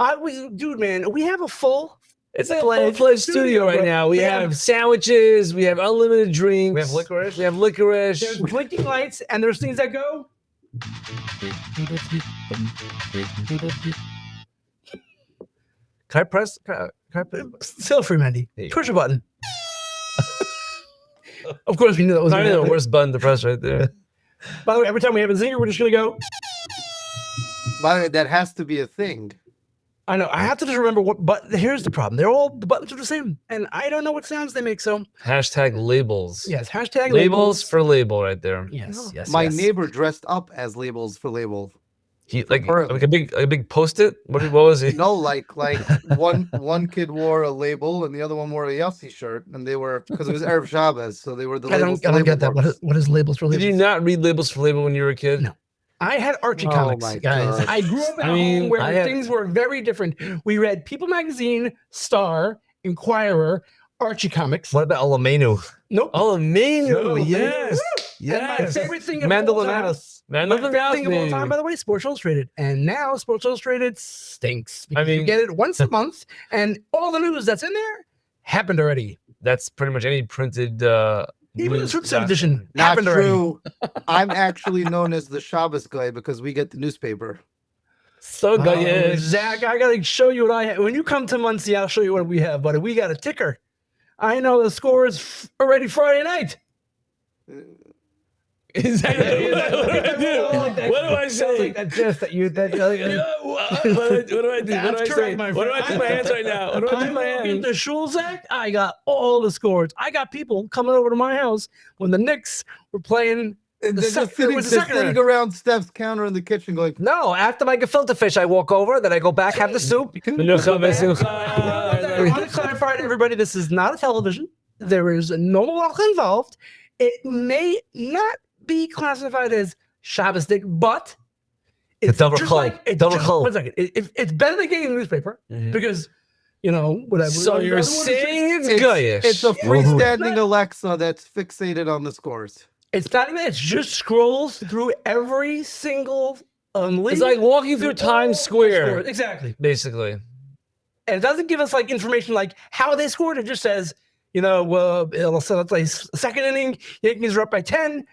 soundboard? Dude, man, we have a full. It's like a Fledged full-fledged studio right bro. now. We Yeah. have sandwiches. We have unlimited drinks. We have licorice. We have licorice. There's blinking lights, and there's things that go. Can I press? Can I press? Still free, Mendy. There you Push a button. Of course, we knew that was Not gonna even the happen. worst button to press right there. By the way, every time we have a zinger, we're just gonna go. By the way, that has to be a thing. I know. I have to just remember what. But here's the problem: the buttons are the same, and I don't know what sounds they make. So Hashtag labels. yes, hashtag Labels for label right there. Yes, yes. My yes. neighbor dressed up as labels for label. He like Pearl. a big post-it. What was he? No, like one kid wore a label and the other one wore a Yossi shirt, and they were because it was Erev Shabbos, so they were the I labels. don't get that. What is labels for Did labels? you not read labels for label when you were a kid? No. I had Archie Oh comics, my guys. God. I grew up in I a mean, home where I had- things were very different. We read People Magazine, Star, Inquirer, Archie comics. What about Olamenu? Nope. Oh, menu. No, Yes. And my Yes. favorite thing of Mandel all and time, Alice. Man, my look at favorite that thing of all time, by the way, Sports Illustrated. And now Sports Illustrated stinks. Because you mean- get it once a month, and all the news that's in there happened already. That's pretty much any printed. Even the news Fruit document. edition Not happened already. true. I'm actually known as the Shabbos guy because we get the newspaper. So Oh, good. Zach, I gotta show you what I have. When you come to Muncie, I'll show you what we have, buddy. We got a ticker. I know the score is already Friday night. Exactly. What do I do? What do I say? That gif that you that. What do I do? What do I That's say? correct, my What do I do with my hands right now? What do I do with my In hands? the shul, Zach, I got all the scores. I got people coming over to my house when the Knicks were playing. And The they're sec- just sitting, it was the just second sitting round. around Steph's counter in the kitchen going, No, after my gefilte fish, I walk over, then I go back, have the soup. I want to clarify to everybody: this is not a television. There is no malach involved. It may not be classified as Shabbosdik, but it's double just chol. like it's Double just- chol. one second. It's better than getting a newspaper because whatever. So you're saying it's goyish. it's a freestanding Alexa that's fixated on the scores. It's not even. It just scrolls through every single It's league like walking through Times Square, scores. Exactly. basically. And it doesn't give us like information like how they scored. It just says, it'll say let's say second inning, Yankees are up by 10.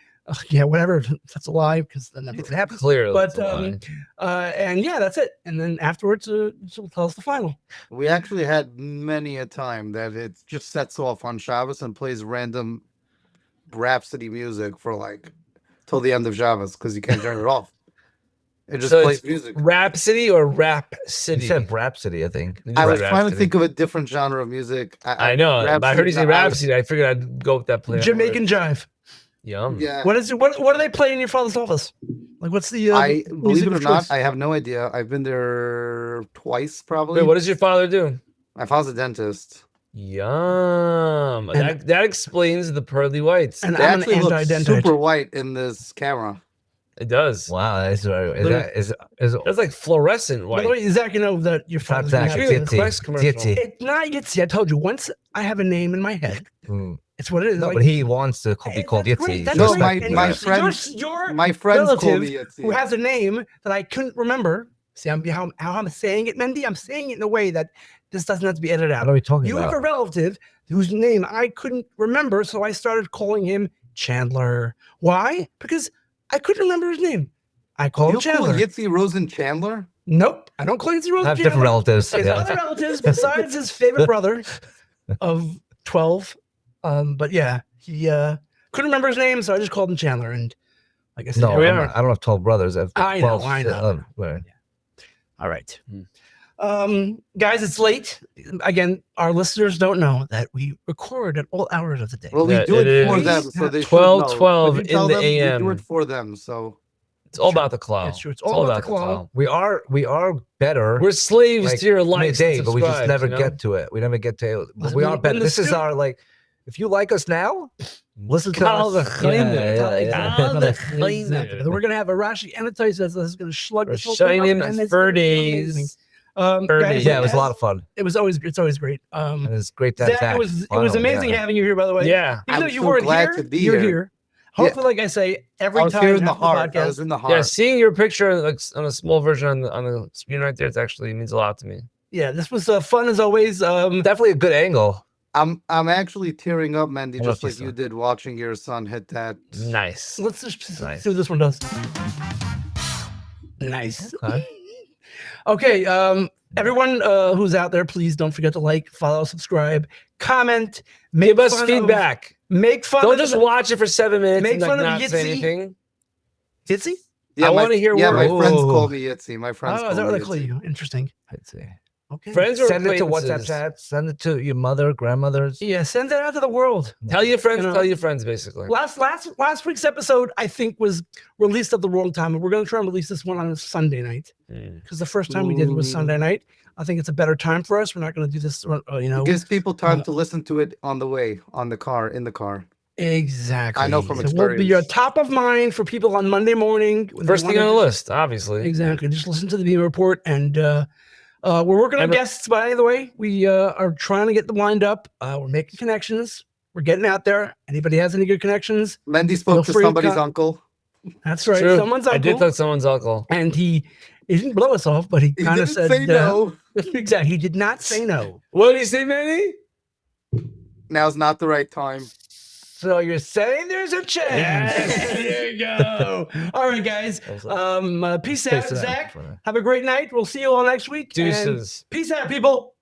Yeah, whatever. That's a lie because that never happens. Clearly. But it's a lie. and yeah, that's it. And then afterwards, she'll tell us the final. We actually had many a time that it just sets off on Shabbos and plays random Rhapsody music for like till the end of Shabbos because you can't turn it off. It just So plays it's music. Rhapsody or Rap He City? said Rhapsody, I think. I was Right, trying to Rhapsody. think of a different genre of music. I know, but I heard he say Rhapsody. I figured I'd go with that player. Jamaican jive. Yum. Yeah. What is it? What do they play in your father's office? Like what's the? I believe music it or of not, choice? I have no idea. I've been there twice probably. Wait, what does your father do? My father's a dentist. Yum. That explains the pearly whites. And They I'm an actually look anti-dentite. super white in this camera. It does. Wow, is That's like fluorescent By white. the way, Zach, you know that your father's Zach, gonna It's have really a this. Quest commercial. It's not Yitzy. I told you once. I have a name in my head. It's what it is. No, like, but he wants to be called that's great. Yitzy. That's No, great. my And my your- friends, your my friends call relative me who Yitzy. has a name that I couldn't remember. See, how I'm saying it, Mendy. I'm saying it in a way that this doesn't have to be edited out. What are we talking You about? have a relative whose name I couldn't remember, so I started calling him Chandler. Why? Because I couldn't remember his name. I call him You call Chandler. Yitzy Rosen Chandler? Nope, I don't call Yitzy Rose I have Chandler. different relatives. His Yeah. other relatives besides his favorite brother of 12. But yeah, he couldn't remember his name, so I just called him Chandler. And like I said, No, here we I'm are. not- I don't have 12 brothers. I have I know, 12. I know. Right. All right. Hmm. Guys, it's late. Again, our listeners don't know that we record at all hours of the day. Well, we Yeah, do it it for is them, so they 12, should know. 12 If you tell in the them, we do AM. it for them. So It's all True. about the clout. That's true. It's all about the clout. We are better. We're slaves like, to your likes midday, and but we just subscribes, never you know? get to it. We never get to it. But Listen, we when- are better. when the This is stu- our like. If you like us now, listen to Kal us. v'chomer. Kal v'chomer. Exactly. Then we're gonna have a Rashi annotate says this is gonna slug this whole Shine thing him up, and it's for gonna be amazing. days. Guys, Yeah, it was a lot of fun. it's always great. And it's great to have Zach, Zach. it was Finally, amazing yeah. having you here. By the way, Yeah. even though I'm you so weren't glad here, to be you're here. here. Hopefully, like I say, every I was time here in the after heart. I podcast, was in the heart. Yeah, seeing your picture like on a small version on the screen right there, it actually means a lot to me. yeah, this was fun as always. Definitely a good angle. I'm actually tearing up, Mendy, I just love like you, you did watching your son hit that. Nice. Let's just Nice. see what this one does. Nice. Okay. Okay, everyone who's out there, please don't forget to like, follow, subscribe, comment, Give us fun of- feedback. make fun. Don't of just the- watch it for 7 minutes Make and like, fun of not say Yitzy. anything. Yitzy? Yeah, I my- wanna hear Yeah, my words. friends Ooh. call me Yitzy. My friends Oh, call is that me what they call Yitzy. you? Interesting. I'd say. Okay. Friends or Send it to WhatsApp acquaintances? chat. Send it to your mother, grandmothers. Yeah, send that out to the world. Tell your friends, You know, tell your friends, basically. Last week's episode, I think, was released at the wrong time, and we're going to try and release this one on a Sunday night because the first time we did it was Sunday night. I think it's a better time for us. We're not going to do this, It gives people time to listen to it on the way, in the car. Exactly. I know from So we'll be experience. top of mind for people on Monday morning. when they First thing wanna on the just- list, obviously. Exactly. Just listen to the Beamer Report, and we're working on And- guests. By the way, we are trying to get them lined up. We're making connections. We're getting out there. Anybody has any good connections? Mendy Feel spoke to free to somebody's con- uncle. That's right. True. Someone's I did uncle. talk someone's uncle. And he didn't blow us off, but he He kind of didn't said say no. exactly. He did not say no. What did he say, Manny? Now's not the right time. So you're saying there's a chance? Yes, there you go. All right, guys. Peace out, Zach. Have a great night. We'll see you all next week. and Deuces. Peace out, people.